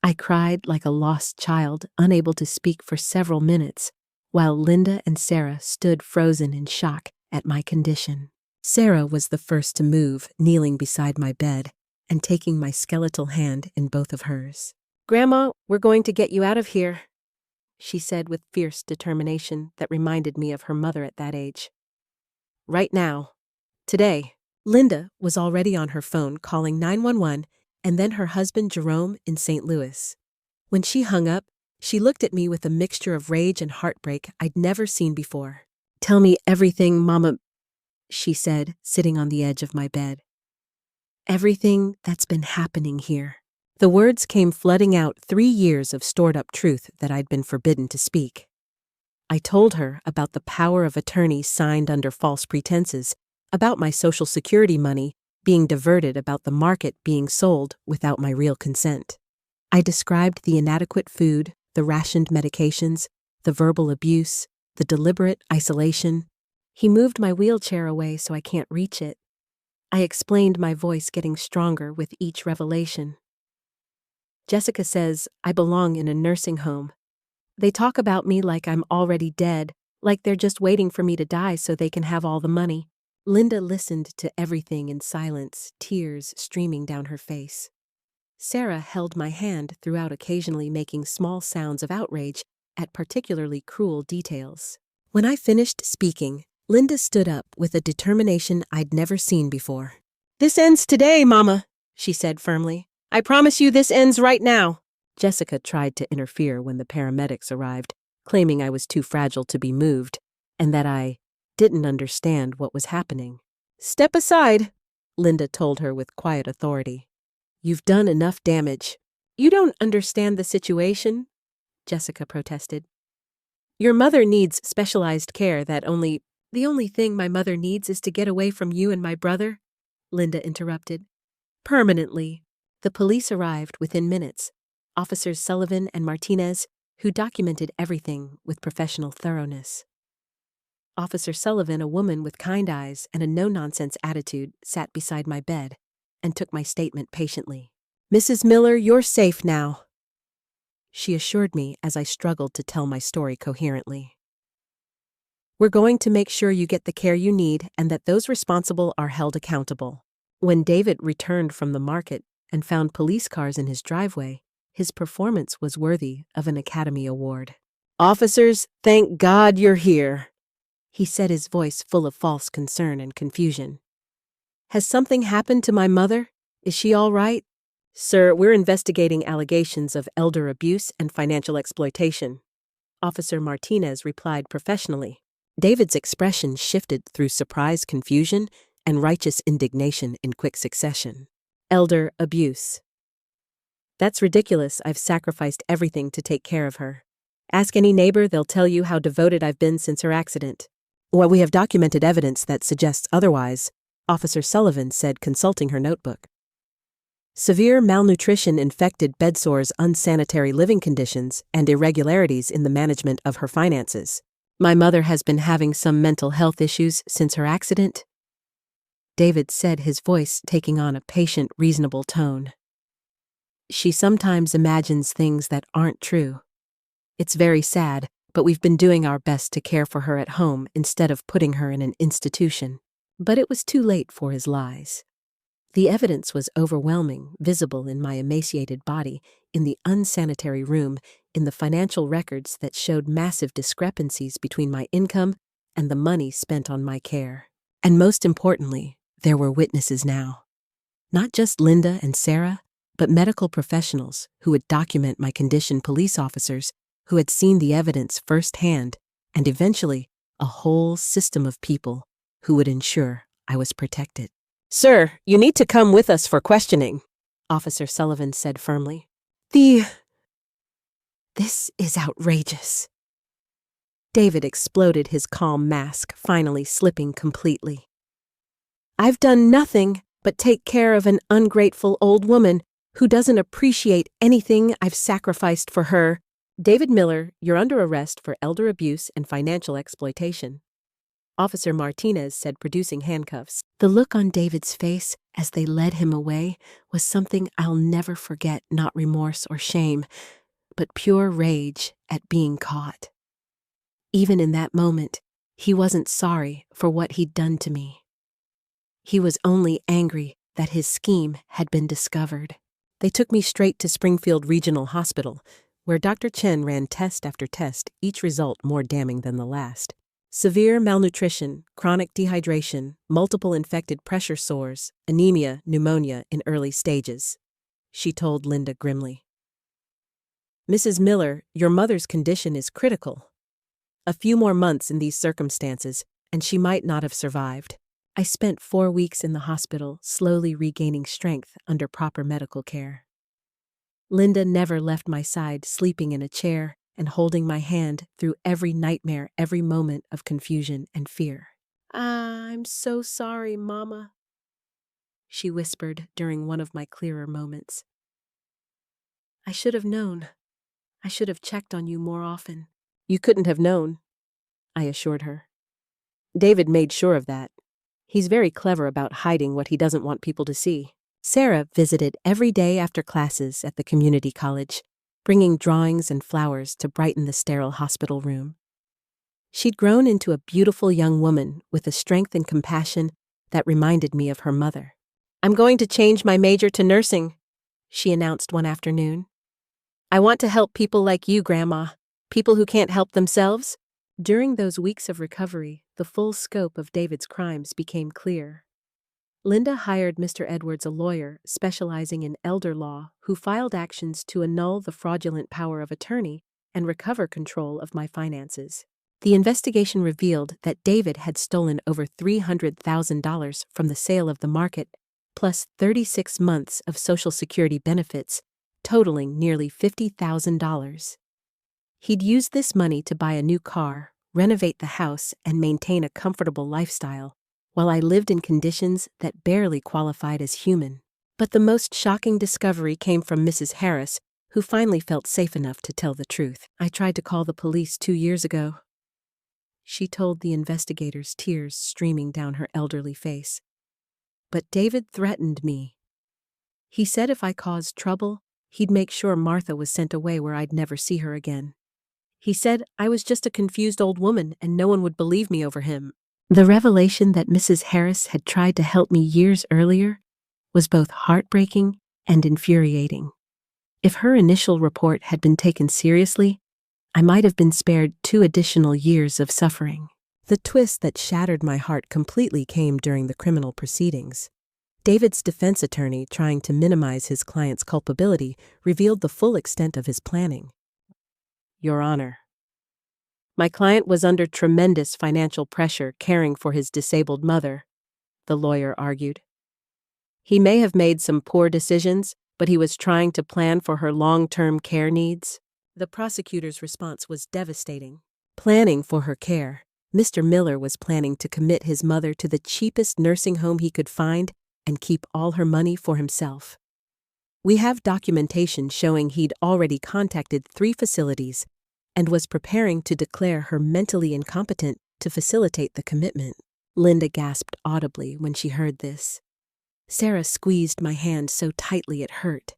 A: I cried like a lost child, unable to speak for several minutes, while Linda and Sarah stood frozen in shock at my condition. Sarah was the first to move, kneeling beside my bed and taking my skeletal hand in both of hers. "Grandma, we're going to get you out of here," she said with fierce determination that reminded me of her mother at that age. "Right now. Today." Linda was already on her phone calling 911 and then her husband Jerome in St. Louis. When she hung up, she looked at me with a mixture of rage and heartbreak I'd never seen before. "Tell me everything, Mama," she said, sitting on the edge of my bed. "Everything that's been happening here." The words came flooding out, 3 years of stored-up truth that I'd been forbidden to speak. I told her about the power of attorney signed under false pretenses, about my Social Security money being diverted, about the market being sold without my real consent. I described the inadequate food, the rationed medications, the verbal abuse, the deliberate isolation. "He moved my wheelchair away so I can't reach it." I explained, my voice getting stronger with each revelation. "Jessica says I belong in a nursing home. They talk about me like I'm already dead, like they're just waiting for me to die so they can have all the money." Linda listened to everything in silence, tears streaming down her face. Sarah held my hand throughout, occasionally making small sounds of outrage, at particularly cruel details. When I finished speaking, Linda stood up with a determination I'd never seen before. "This ends today, Mama," she said firmly. "I promise you this ends right now." Jessica tried to interfere when the paramedics arrived, claiming I was too fragile to be moved and that I didn't understand what was happening. "Step aside," Linda told her with quiet authority. "You've done enough damage." "You don't understand the situation," Jessica protested. "Your mother needs specialized care The only thing my mother needs is to get away from you and my brother," Linda interrupted. "Permanently." The police arrived within minutes. Officers Sullivan and Martinez, who documented everything with professional thoroughness. Officer Sullivan, a woman with kind eyes and a no-nonsense attitude, sat beside my bed and took my statement patiently. "Mrs. Miller, you're safe now," she assured me as I struggled to tell my story coherently. "We're going to make sure you get the care you need and that those responsible are held accountable." When David returned from the market and found police cars in his driveway, his performance was worthy of an Academy Award. "Officers, thank God you're here," he said, his voice full of false concern and confusion. "Has something happened to my mother? Is she all right?" "Sir, we're investigating allegations of elder abuse and financial exploitation," Officer Martinez replied professionally. David's expression shifted through surprise, confusion, and righteous indignation in quick succession. "Elder abuse. That's ridiculous. I've sacrificed everything to take care of her. Ask any neighbor, they'll tell you how devoted I've been since her accident." "Well, we have documented evidence that suggests otherwise," Officer Sullivan said, consulting her notebook. "Severe malnutrition, infected bedsores, unsanitary living conditions, and irregularities in the management of her finances. My mother has been having some mental health issues since her accident," David said, his voice taking on a patient, reasonable tone. "She sometimes imagines things that aren't true. It's very sad, but we've been doing our best to care for her at home instead of putting her in an institution." But it was too late for his lies. The evidence was overwhelming, visible in my emaciated body, in the unsanitary room, in the financial records that showed massive discrepancies between my income and the money spent on my care. And most importantly, there were witnesses now. Not just Linda and Sarah, but medical professionals who would document my condition, police officers who had seen the evidence firsthand, and eventually a whole system of people who would ensure I was protected. "Sir, you need to come with us for questioning," Officer Sullivan said firmly. This is outrageous." David exploded, his calm mask finally slipping completely. "I've done nothing but take care of an ungrateful old woman who doesn't appreciate anything I've sacrificed for her." "David Miller, you're under arrest for elder abuse and financial exploitation," Officer Martinez said, producing handcuffs. The look on David's face as they led him away was something I'll never forget, not remorse or shame, but pure rage at being caught. Even in that moment, he wasn't sorry for what he'd done to me. He was only angry that his scheme had been discovered. They took me straight to Springfield Regional Hospital, where Dr. Chen ran test after test, each result more damning than the last. Severe malnutrition, chronic dehydration, multiple infected pressure sores, anemia, pneumonia in early stages, she told Linda grimly. "Mrs. Miller, your mother's condition is critical. A few more months in these circumstances, and she might not have survived." I spent 4 weeks in the hospital, slowly regaining strength under proper medical care. Linda never left my side, sleeping in a chair and holding my hand through every nightmare, every moment of confusion and fear. "I'm so sorry, Mama," she whispered during one of my clearer moments. "I should have known. I should have checked on you more often." "You couldn't have known," I assured her. "David made sure of that. He's very clever about hiding what he doesn't want people to see." Sarah visited every day after classes at the community college, bringing drawings and flowers to brighten the sterile hospital room. She'd grown into a beautiful young woman with a strength and compassion that reminded me of her mother. "I'm going to change my major to nursing," she announced one afternoon. "I want to help people like you, Grandma, People who can't help themselves? During those weeks of recovery, the full scope of David's crimes became clear. Linda hired Mr. Edwards, a lawyer specializing in elder law, who filed actions to annul the fraudulent power of attorney and recover control of my finances. The investigation revealed that David had stolen over $300,000 from the sale of the market, plus 36 months of Social Security benefits, totaling nearly $50,000. He'd used this money to buy a new car, renovate the house, and maintain a comfortable lifestyle, while I lived in conditions that barely qualified as human. But the most shocking discovery came from Mrs. Harris, who finally felt safe enough to tell the truth. "I tried to call the police 2 years ago," she told the investigators, tears streaming down her elderly face. "But David threatened me. He said if I caused trouble, he'd make sure Martha was sent away where I'd never see her again. He said I was just a confused old woman and no one would believe me over him." The revelation that Mrs. Harris had tried to help me years earlier was both heartbreaking and infuriating. If her initial report had been taken seriously, I might have been spared 2 additional years of suffering. The twist that shattered my heart completely came during the criminal proceedings. David's defense attorney, trying to minimize his client's culpability, revealed the full extent of his planning. "Your Honor, my client was under tremendous financial pressure caring for his disabled mother," the lawyer argued. "He may have made some poor decisions, but he was trying to plan for her long-term care needs." The prosecutor's response was devastating. Planning for her care, Mr. Miller was planning to commit his mother to the cheapest nursing home he could find and keep all her money for himself. "We have documentation showing he'd already contacted 3 facilities and was preparing to declare her mentally incompetent to facilitate the commitment." Linda gasped audibly when she heard this. Sarah squeezed my hand so tightly it hurt.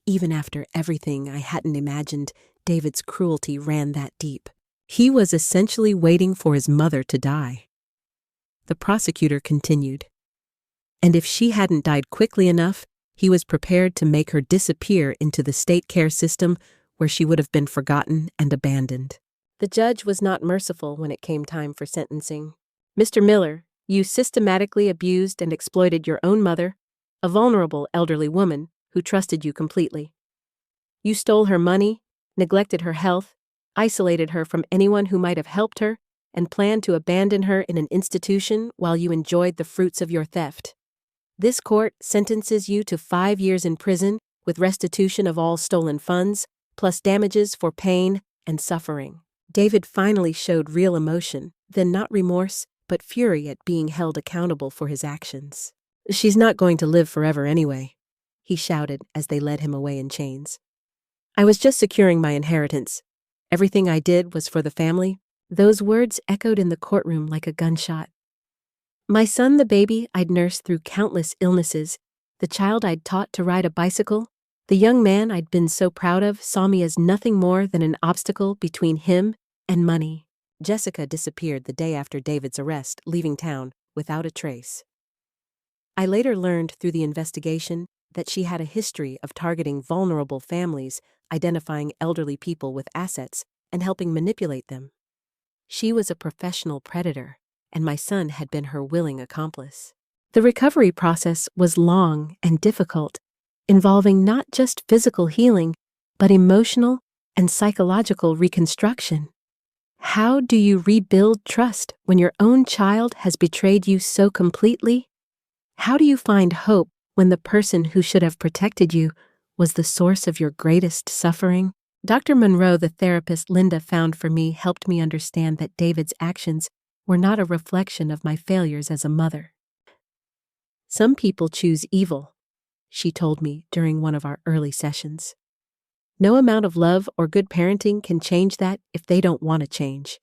A: Even after everything I hadn't imagined, David's cruelty ran that deep. He was essentially waiting for his mother to die. The prosecutor continued. "And if she hadn't died quickly enough, he was prepared to make her disappear into the state care system where she would have been forgotten and abandoned." The judge was not merciful when it came time for sentencing. "Mr. Miller, you systematically abused and exploited your own mother, a vulnerable elderly woman who trusted you completely. You stole her money, neglected her health, isolated her from anyone who might have helped her, and planned to abandon her in an institution while you enjoyed the fruits of your theft. This court sentences you to 5 years in prison with restitution of all stolen funds, plus damages for pain and suffering." David finally showed real emotion, then not remorse, but fury at being held accountable for his actions. "She's not going to live forever anyway," he shouted as they led him away in chains. "I was just securing my inheritance. Everything I did was for the family." Those words echoed in the courtroom like a gunshot. My son, the baby I'd nursed through countless illnesses, the child I'd taught to ride a bicycle, the young man I'd been so proud of, saw me as nothing more than an obstacle between him and money. Jessica disappeared the day after David's arrest, leaving town without a trace. I later learned through the investigation that she had a history of targeting vulnerable families, identifying elderly people with assets, and helping manipulate them. She was a professional predator, and my son had been her willing accomplice. The recovery process was long and difficult, involving not just physical healing, but emotional and psychological reconstruction. How do you rebuild trust when your own child has betrayed you so completely? How do you find hope when the person who should have protected you was the source of your greatest suffering? Dr. Monroe, the therapist Linda found for me, helped me understand that David's actions were not a reflection of my failures as a mother. "Some people choose evil," she told me during one of our early sessions. "No amount of love or good parenting can change that if they don't want to change.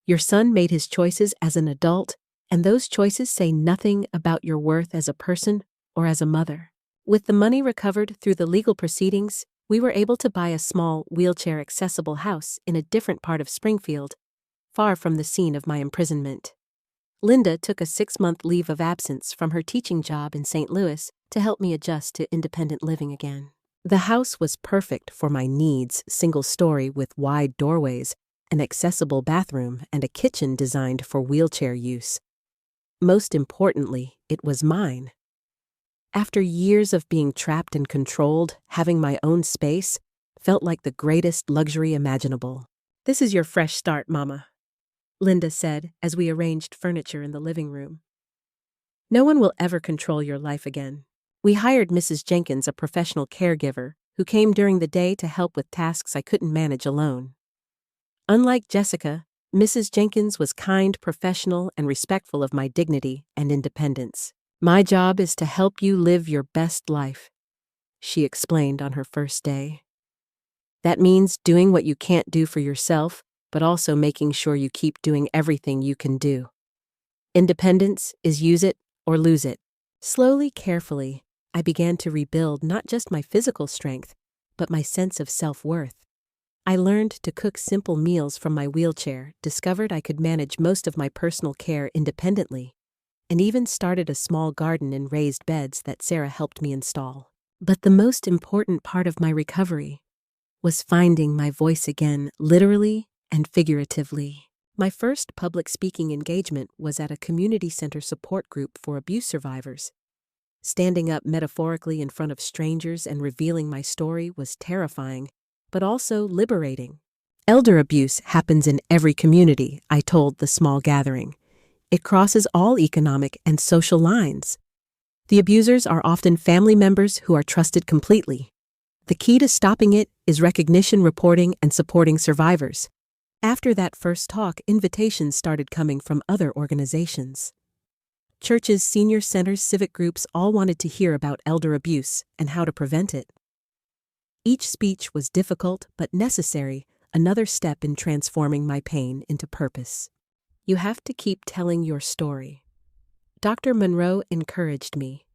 A: Your son made his choices as an adult, and those choices say nothing about your worth as a person or as a mother." With the money recovered through the legal proceedings, we were able to buy a small, wheelchair-accessible house in a different part of Springfield, far from the scene of my imprisonment. Linda took a 6-month leave of absence from her teaching job in St. Louis to help me adjust to independent living again. The house was perfect for my needs, single story with wide doorways, an accessible bathroom, and a kitchen designed for wheelchair use. Most importantly, it was mine. After years of being trapped and controlled, having my own space felt like the greatest luxury imaginable. "This is your fresh start, Mama," Linda said as we arranged furniture in the living room. "No one will ever control your life again." We hired Mrs. Jenkins, a professional caregiver, who came during the day to help with tasks I couldn't manage alone. Unlike Jessica, Mrs. Jenkins was kind, professional, and respectful of my dignity and independence. "My job is to help you live your best life," she explained on her first day. "That means doing what you can't do for yourself, but also making sure you keep doing everything you can do. Independence is use it or lose it." Slowly, carefully, I began to rebuild not just my physical strength, but my sense of self-worth. I learned to cook simple meals from my wheelchair, discovered I could manage most of my personal care independently, and even started a small garden and raised beds that Sarah helped me install. But the most important part of my recovery was finding my voice again, literally and figuratively. My first public speaking engagement was at a community center support group for abuse survivors. Standing up metaphorically in front of strangers and revealing my story was terrifying, but also liberating. "Elder abuse happens in every community," I told the small gathering. "It crosses all economic and social lines. The abusers are often family members who are trusted completely. The key to stopping it is recognition, reporting, and supporting survivors." After that first talk, invitations started coming from other organizations. Churches, senior centers, civic groups all wanted to hear about elder abuse and how to prevent it. Each speech was difficult but necessary, another step in transforming my pain into purpose. "You have to keep telling your story," Dr. Monroe encouraged me.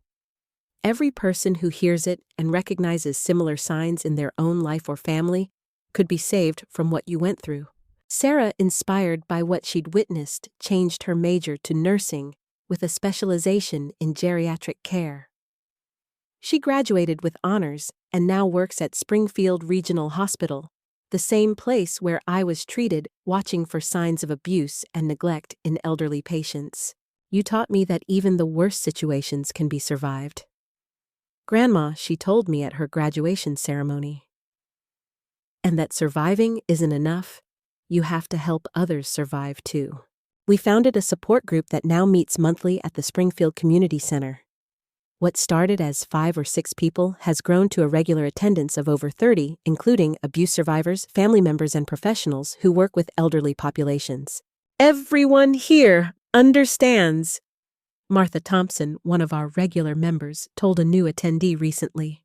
A: "Every person who hears it and recognizes similar signs in their own life or family could be saved from what you went through." Sarah, inspired by what she'd witnessed, changed her major to nursing with a specialization in geriatric care. She graduated with honors and now works at Springfield Regional Hospital, the same place where I was treated, watching for signs of abuse and neglect in elderly patients. "You taught me that even the worst situations can be survived, Grandma," she told me at her graduation ceremony. "And that surviving isn't enough. You have to help others survive too." We founded a support group that now meets monthly at the Springfield Community Center. What started as 5 or 6 people has grown to a regular attendance of over 30, including abuse survivors, family members, and professionals who work with elderly populations. "Everyone here understands," Martha Thompson, one of our regular members, told a new attendee recently.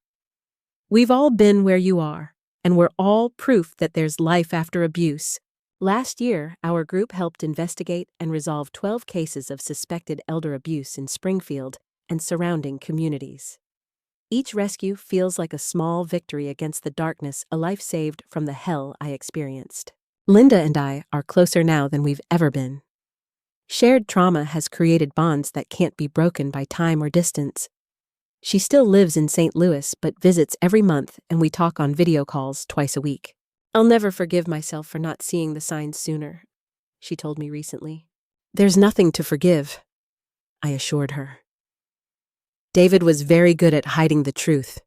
A: "We've all been where you are, and we're all proof that there's life after abuse." Last year, our group helped investigate and resolve 12 cases of suspected elder abuse in Springfield and surrounding communities. Each rescue feels like a small victory against the darkness, a life saved from the hell I experienced. Linda and I are closer now than we've ever been. Shared trauma has created bonds that can't be broken by time or distance. She still lives in St. Louis but visits every month, and we talk on video calls twice a week. "I'll never forgive myself for not seeing the signs sooner," she told me recently. "There's nothing to forgive," I assured her. "David was very good at hiding the truth.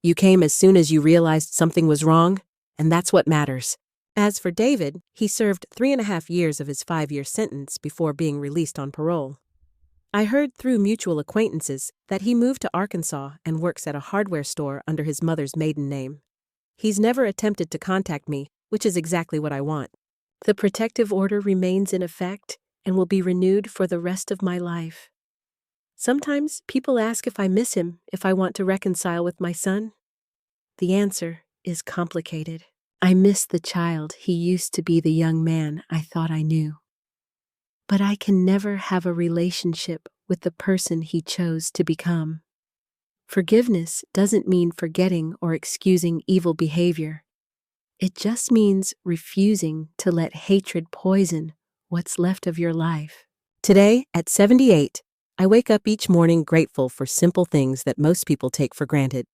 A: You came as soon as you realized something was wrong, and that's what matters." As for David, he served 3.5 years of his 5-year sentence before being released on parole. I heard through mutual acquaintances that he moved to Arkansas and works at a hardware store under his mother's maiden name. He's never attempted to contact me, which is exactly what I want. The protective order remains in effect and will be renewed for the rest of my life. Sometimes people ask if I miss him, if I want to reconcile with my son. The answer is complicated. I miss the child he used to be, the young man I thought I knew. But I can never have a relationship with the person he chose to become. Forgiveness doesn't mean forgetting or excusing evil behavior. It just means refusing to let hatred poison what's left of your life. Today, at 78, I wake up each morning grateful for simple things that most people take for granted.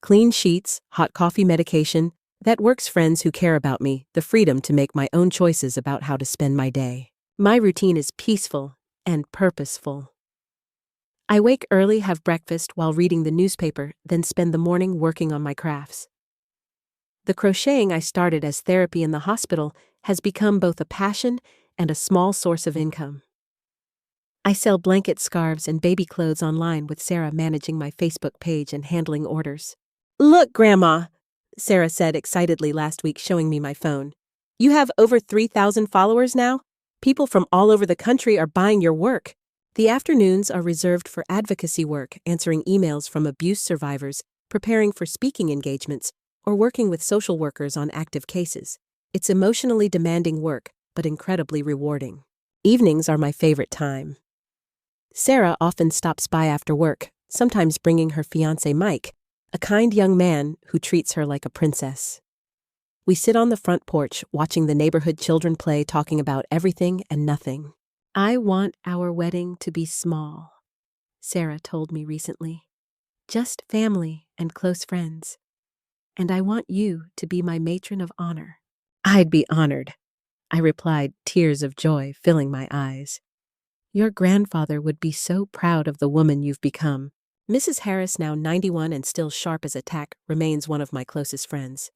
A: Clean sheets, hot coffee medication, that works friends who care about me, the freedom to make my own choices about how to spend my day. My routine is peaceful and purposeful. I wake early, have breakfast while reading the newspaper, then spend the morning working on my crafts. The crocheting I started as therapy in the hospital has become both a passion and a small source of income. I sell blanket scarves and baby clothes online with Sarah managing my Facebook page and handling orders. "Look, Grandma," Sarah said excitedly last week, showing me my phone. "You have over 3,000 followers now? People from all over the country are buying your work." The afternoons are reserved for advocacy work, answering emails from abuse survivors, preparing for speaking engagements, or working with social workers on active cases. It's emotionally demanding work, but incredibly rewarding. Evenings are my favorite time. Sarah often stops by after work, sometimes bringing her fiancé Mike, a kind young man who treats her like a princess. We sit on the front porch, watching the neighborhood children play, talking about everything and nothing. "I want our wedding to be small," Sarah told me recently. "Just family and close friends. And I want you to be my matron of honor." "I'd be honored," I replied, tears of joy filling my eyes. "Your grandfather would be so proud of the woman you've become." Mrs. Harris, now 91 and still sharp as a tack, remains one of my closest friends.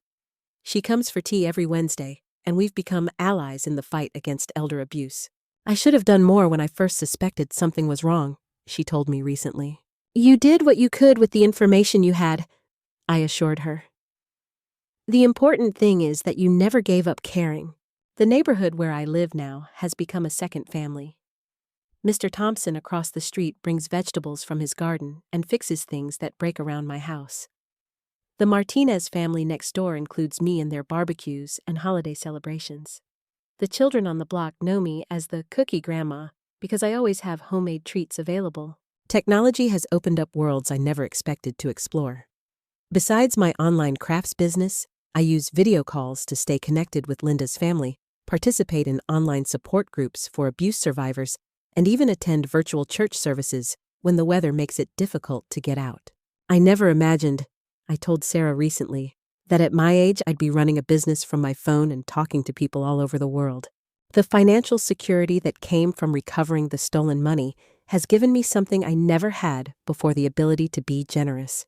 A: She comes for tea every Wednesday, and we've become allies in the fight against elder abuse. "I should have done more when I first suspected something was wrong," she told me recently. "You did what you could with the information you had," I assured her. "The important thing is that you never gave up caring." The neighborhood where I live now has become a second family. Mr. Thompson across the street brings vegetables from his garden and fixes things that break around my house. The Martinez family next door includes me in their barbecues and holiday celebrations. The children on the block know me as the cookie grandma because I always have homemade treats available. Technology has opened up worlds I never expected to explore. Besides my online crafts business, I use video calls to stay connected with Linda's family, participate in online support groups for abuse survivors, and even attend virtual church services when the weather makes it difficult to get out. I never imagined, I told Sarah recently, that at my age I'd be running a business from my phone and talking to people all over the world. The financial security that came from recovering the stolen money has given me something I never had before: the ability to be generous.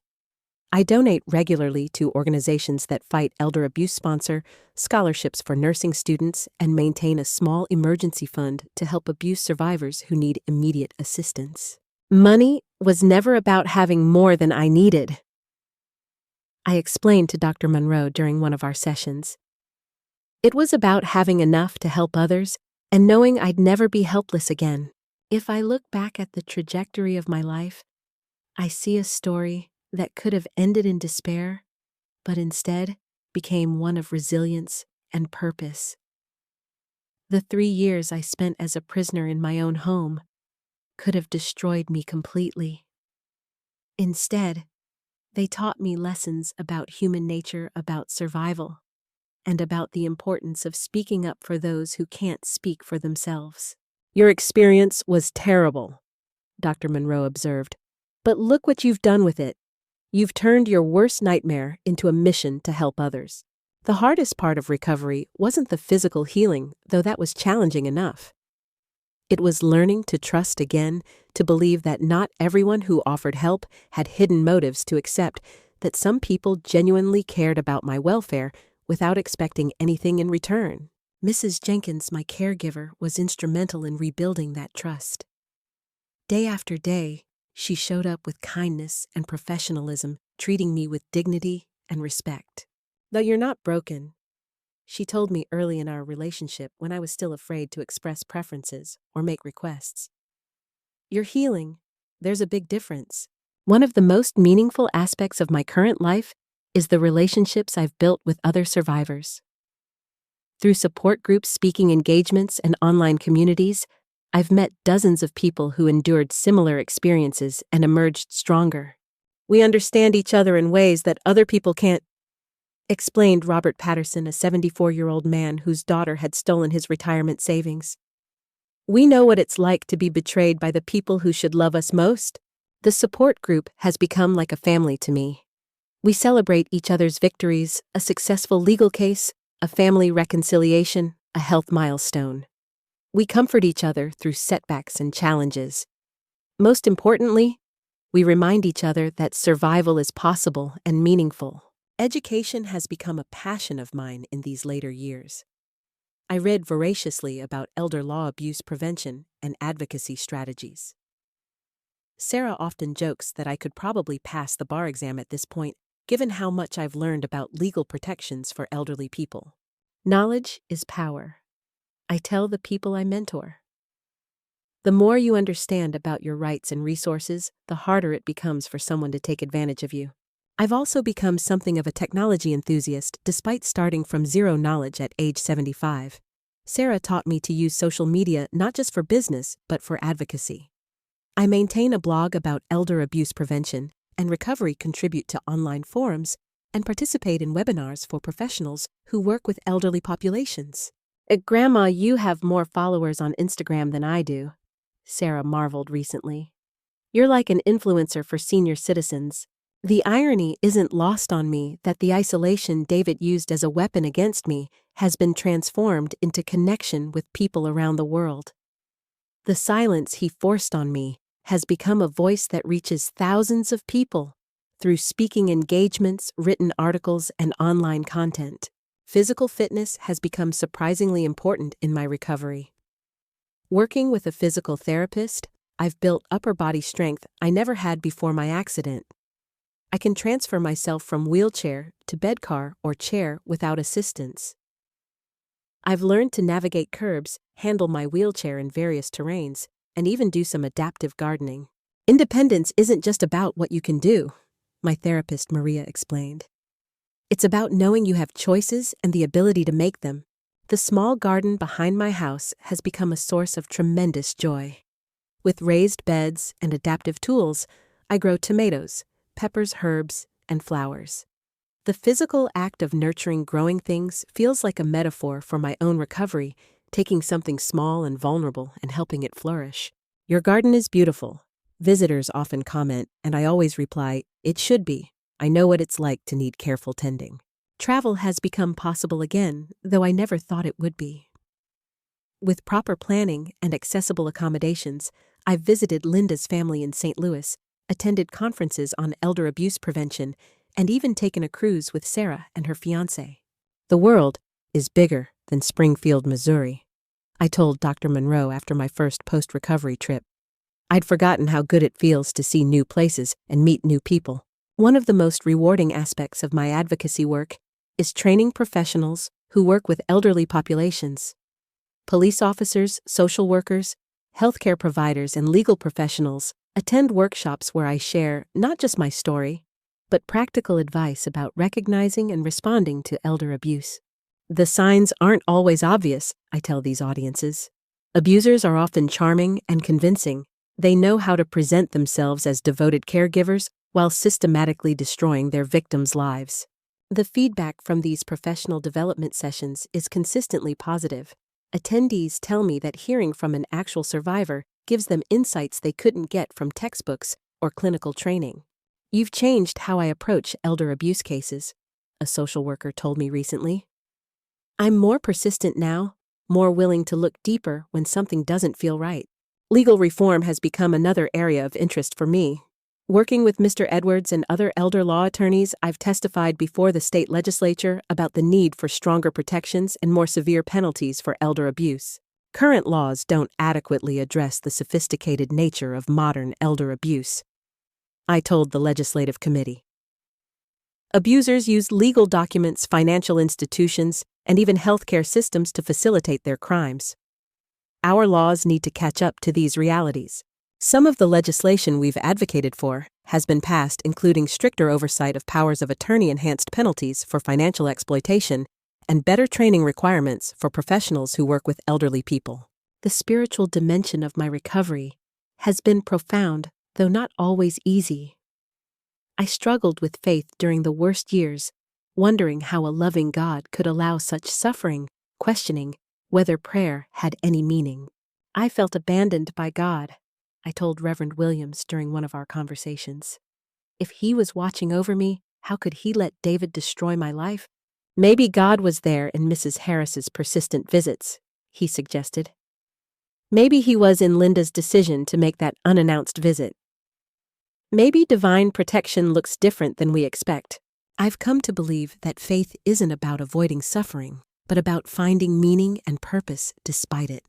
A: I donate regularly to organizations that fight elder abuse, sponsor scholarships for nursing students, and maintain a small emergency fund to help abuse survivors who need immediate assistance. Money was never about having more than I needed, I explained to Dr. Monroe during one of our sessions. It was about having enough to help others and knowing I'd never be helpless again. If I look back at the trajectory of my life, I see a story that could have ended in despair, but instead became one of resilience and purpose. The 3 years I spent as a prisoner in my own home could have destroyed me completely. Instead, they taught me lessons about human nature, about survival, and about the importance of speaking up for those who can't speak for themselves. "Your experience was terrible," Dr. Monroe observed, "but look what you've done with it. You've turned your worst nightmare into a mission to help others." The hardest part of recovery wasn't the physical healing, though that was challenging enough. It was learning to trust again, to believe that not everyone who offered help had hidden motives, to accept that some people genuinely cared about my welfare without expecting anything in return. Mrs. Jenkins, my caregiver, was instrumental in rebuilding that trust. Day after day, she showed up with kindness and professionalism, treating me with dignity and respect. "Though you're not broken," she told me early in our relationship when I was still afraid to express preferences or make requests, "you're healing. There's a big difference." One of the most meaningful aspects of my current life is the relationships I've built with other survivors. Through support groups, speaking engagements, and online communities, I've met dozens of people who endured similar experiences and emerged stronger. "We understand each other in ways that other people can't," explained Robert Patterson, a 74-year-old man whose daughter had stolen his retirement savings. "We know what it's like to be betrayed by the people who should love us most." The support group has become like a family to me. We celebrate each other's victories, a successful legal case, a family reconciliation, a health milestone. We comfort each other through setbacks and challenges. Most importantly, we remind each other that survival is possible and meaningful. Education has become a passion of mine in these later years. I read voraciously about elder law abuse prevention and advocacy strategies. Sarah often jokes that I could probably pass the bar exam at this point, given how much I've learned about legal protections for elderly people. Knowledge is power. I tell the people I mentor. The more you understand about your rights and resources, the harder it becomes for someone to take advantage of you. I've also become something of a technology enthusiast despite starting from zero knowledge at age 75. Sarah taught me to use social media not just for business, but for advocacy. I maintain a blog about elder abuse prevention and recovery, contribute to online forums, and participate in webinars for professionals who work with elderly populations. Grandma, you have more followers on Instagram than I do, Sarah marveled recently. You're like an influencer for senior citizens. The irony isn't lost on me that the isolation David used as a weapon against me has been transformed into connection with people around the world. The silence he forced on me has become a voice that reaches thousands of people through speaking engagements, written articles, and online content. Physical fitness has become surprisingly important in my recovery. Working with a physical therapist, I've built upper body strength I never had before my accident. I can transfer myself from wheelchair to bedcar or chair without assistance. I've learned to navigate curbs, handle my wheelchair in various terrains, and even do some adaptive gardening. Independence isn't just about what you can do, my therapist Maria explained. It's about knowing you have choices and the ability to make them. The small garden behind my house has become a source of tremendous joy. With raised beds and adaptive tools, I grow tomatoes, peppers, herbs, and flowers. The physical act of nurturing growing things feels like a metaphor for my own recovery, taking something small and vulnerable and helping it flourish. Your garden is beautiful. Visitors often comment, and I always reply, it should be. I know what it's like to need careful tending. Travel has become possible again, though I never thought it would be. With proper planning and accessible accommodations, I've visited Linda's family in St. Louis, attended conferences on elder abuse prevention, and even taken a cruise with Sarah and her fiancé. The world is bigger than Springfield, Missouri, I told Dr. Monroe after my first post-recovery trip. I'd forgotten how good it feels to see new places and meet new people. One of the most rewarding aspects of my advocacy work is training professionals who work with elderly populations. Police officers, social workers, healthcare providers, and legal professionals attend workshops where I share not just my story, but practical advice about recognizing and responding to elder abuse. The signs aren't always obvious, I tell these audiences. Abusers are often charming and convincing. They know how to present themselves as devoted caregivers while systematically destroying their victims' lives. The feedback from these professional development sessions is consistently positive. Attendees tell me that hearing from an actual survivor gives them insights they couldn't get from textbooks or clinical training. You've changed how I approach elder abuse cases, a social worker told me recently. I'm more persistent now, more willing to look deeper when something doesn't feel right. Legal reform has become another area of interest for me. Working with Mr. Edwards and other elder law attorneys, I've testified before the state legislature about the need for stronger protections and more severe penalties for elder abuse. Current laws don't adequately address the sophisticated nature of modern elder abuse, I told the legislative committee. Abusers use legal documents, financial institutions, and even healthcare systems to facilitate their crimes. Our laws need to catch up to these realities. Some of the legislation we've advocated for has been passed, including stricter oversight of powers of attorney, enhanced penalties for financial exploitation, and better training requirements for professionals who work with elderly people. The spiritual dimension of my recovery has been profound, though not always easy. I struggled with faith during the worst years, wondering how a loving God could allow such suffering, questioning whether prayer had any meaning. I felt abandoned by God, I told Reverend Williams during one of our conversations. If he was watching over me, How could he let David destroy my life? Maybe God was there in Mrs. Harris's persistent visits, he suggested. Maybe he was in Linda's decision to make that unannounced visit. Maybe divine protection looks different than we expect. I've come to believe that faith isn't about avoiding suffering, but about finding meaning and purpose despite it.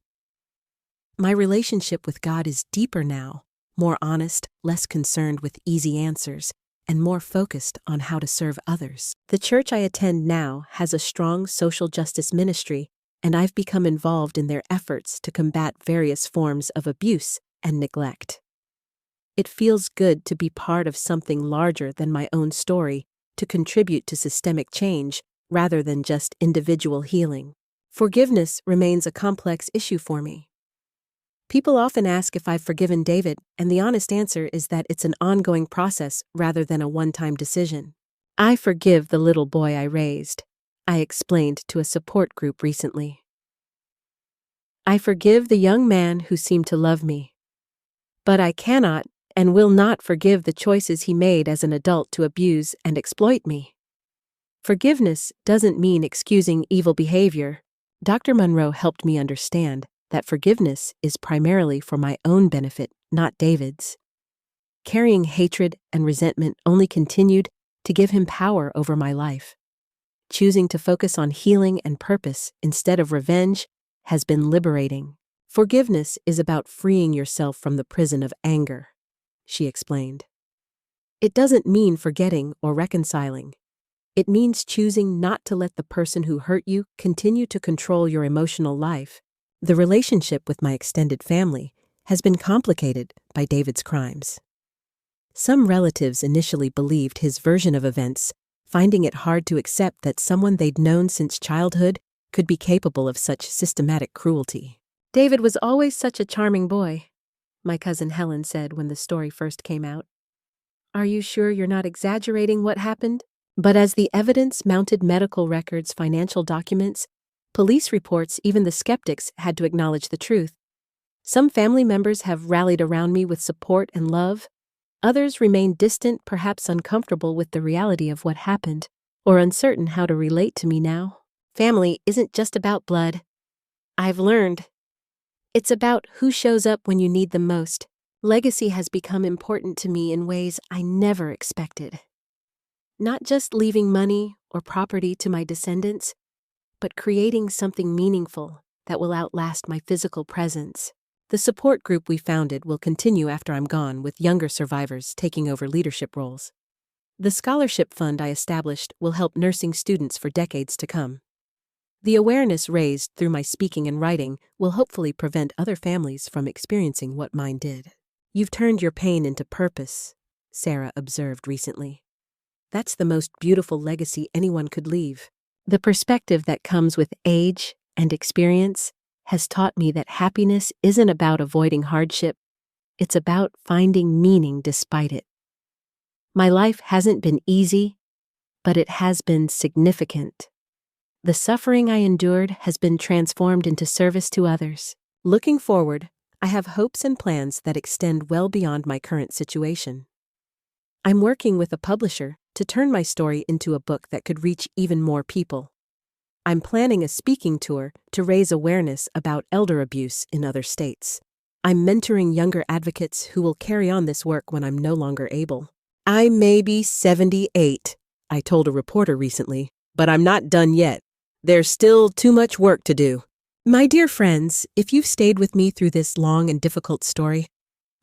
A: My relationship with God is deeper now, more honest, less concerned with easy answers, and more focused on how to serve others. The church I attend now has a strong social justice ministry, and I've become involved in their efforts to combat various forms of abuse and neglect. It feels good to be part of something larger than my own story, to contribute to systemic change rather than just individual healing. Forgiveness remains a complex issue for me. People often ask if I've forgiven David, and the honest answer is that it's an ongoing process rather than a one-time decision. I forgive the little boy I raised, I explained to a support group recently. I forgive the young man who seemed to love me. But I cannot and will not forgive the choices he made as an adult to abuse and exploit me. Forgiveness doesn't mean excusing evil behavior. Dr. Monroe helped me understand that forgiveness is primarily for my own benefit, not David's. Carrying hatred and resentment only continued to give him power over my life. Choosing to focus on healing and purpose instead of revenge has been liberating. Forgiveness is about freeing yourself from the prison of anger, she explained. It doesn't mean forgetting or reconciling. It means choosing not to let the person who hurt you continue to control your emotional life. The relationship with my extended family has been complicated by David's crimes. Some relatives initially believed his version of events, finding it hard to accept that someone they'd known since childhood could be capable of such systematic cruelty. David was always such a charming boy, my cousin Helen said when the story first came out. Are you sure you're not exaggerating what happened? But as the evidence mounted medical records, financial documents, police reports, even the skeptics had to acknowledge the truth. Some family members have rallied around me with support and love. Others remain distant, perhaps uncomfortable with the reality of what happened, or uncertain how to relate to me now. Family isn't just about blood. I've learned. It's about who shows up when you need them most. Legacy has become important to me in ways I never expected. Not just leaving money or property to my descendants, but creating something meaningful that will outlast my physical presence. The support group we founded will continue after I'm gone, with younger survivors taking over leadership roles. The scholarship fund I established will help nursing students for decades to come. The awareness raised through my speaking and writing will hopefully prevent other families from experiencing what mine did. You've turned your pain into purpose, Sarah observed recently. That's the most beautiful legacy anyone could leave. The perspective that comes with age and experience has taught me that happiness isn't about avoiding hardship. It's about finding meaning despite it. My life hasn't been easy, but it has been significant. The suffering I endured has been transformed into service to others. Looking forward, I have hopes and plans that extend well beyond my current situation. I'm working with a publisher to turn my story into a book that could reach even more people. I'm planning a speaking tour to raise awareness about elder abuse in other states. I'm mentoring younger advocates who will carry on this work when I'm no longer able. I may be 78, I told a reporter recently, but I'm not done yet. There's still too much work to do. My dear friends, if you've stayed with me through this long and difficult story,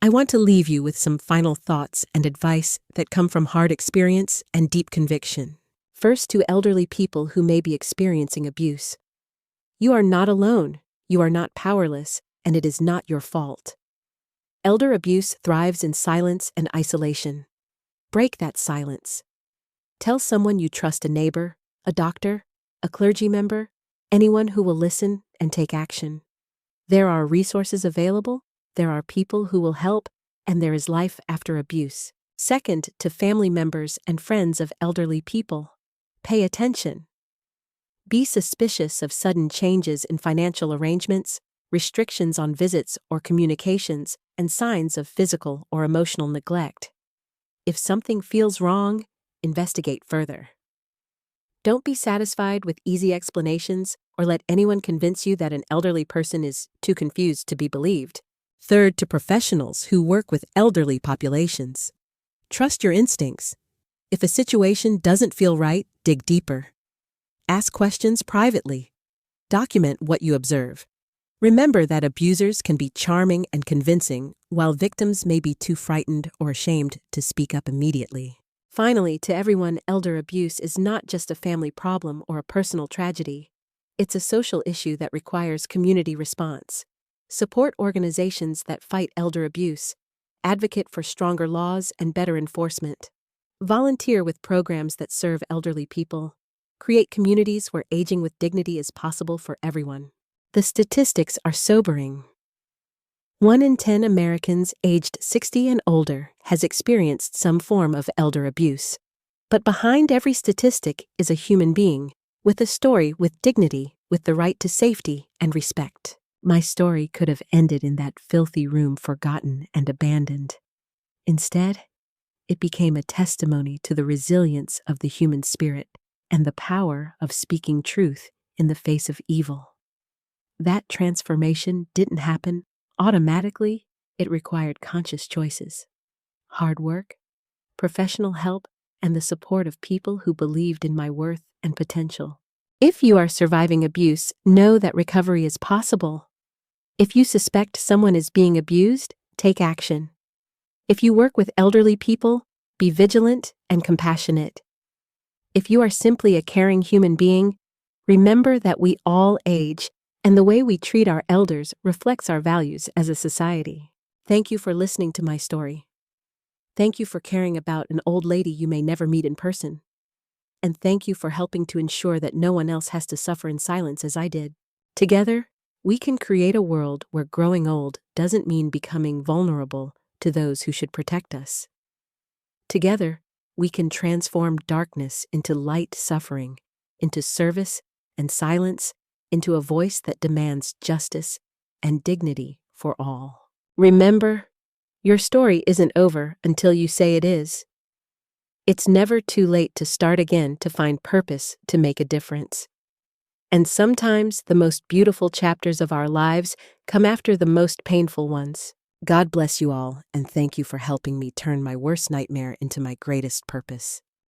A: I want to leave you with some final thoughts and advice that come from hard experience and deep conviction. First, to elderly people who may be experiencing abuse. You are not alone, you are not powerless, and it is not your fault. Elder abuse thrives in silence and isolation. Break that silence. Tell someone you trust, a neighbor, a doctor, a clergy member, anyone who will listen and take action. There are resources available, there are people who will help, and there is life after abuse. Second, to family members and friends of elderly people. Pay attention. Be suspicious of sudden changes in financial arrangements, restrictions on visits or communications, and signs of physical or emotional neglect. If something feels wrong, investigate further. Don't be satisfied with easy explanations or let anyone convince you that an elderly person is too confused to be believed. Third, to professionals who work with elderly populations. Trust your instincts. If a situation doesn't feel right, dig deeper. Ask questions privately. Document what you observe. Remember that abusers can be charming and convincing, while victims may be too frightened or ashamed to speak up immediately. Finally, to everyone, elder abuse is not just a family problem or a personal tragedy. It's a social issue that requires community response. Support organizations that fight elder abuse. Advocate for stronger laws and better enforcement. Volunteer with programs that serve elderly people. Create communities where aging with dignity is possible for everyone. The statistics are sobering. 1 in 10 Americans aged 60 and older has experienced some form of elder abuse. But behind every statistic is a human being, with a story with dignity, with the right to safety and respect. My story could have ended in that filthy room, forgotten and abandoned. Instead, it became a testimony to the resilience of the human spirit and the power of speaking truth in the face of evil. That transformation didn't happen automatically. It required conscious choices, hard work, professional help, and the support of people who believed in my worth and potential. If you are surviving abuse, know that recovery is possible. If you suspect someone is being abused, take action. If you work with elderly people, be vigilant and compassionate. If you are simply a caring human being, remember that we all age, and the way we treat our elders reflects our values as a society. Thank you for listening to my story. Thank you for caring about an old lady you may never meet in person. And thank you for helping to ensure that no one else has to suffer in silence as I did. Together, we can create a world where growing old doesn't mean becoming vulnerable to those who should protect us. Together, we can transform darkness into light, suffering into service and silence, into a voice that demands justice and dignity for all. Remember, your story isn't over until you say it is. It's never too late to start again, to find purpose, to make a difference. And sometimes the most beautiful chapters of our lives come after the most painful ones. God bless you all, and thank you for helping me turn my worst nightmare into my greatest purpose.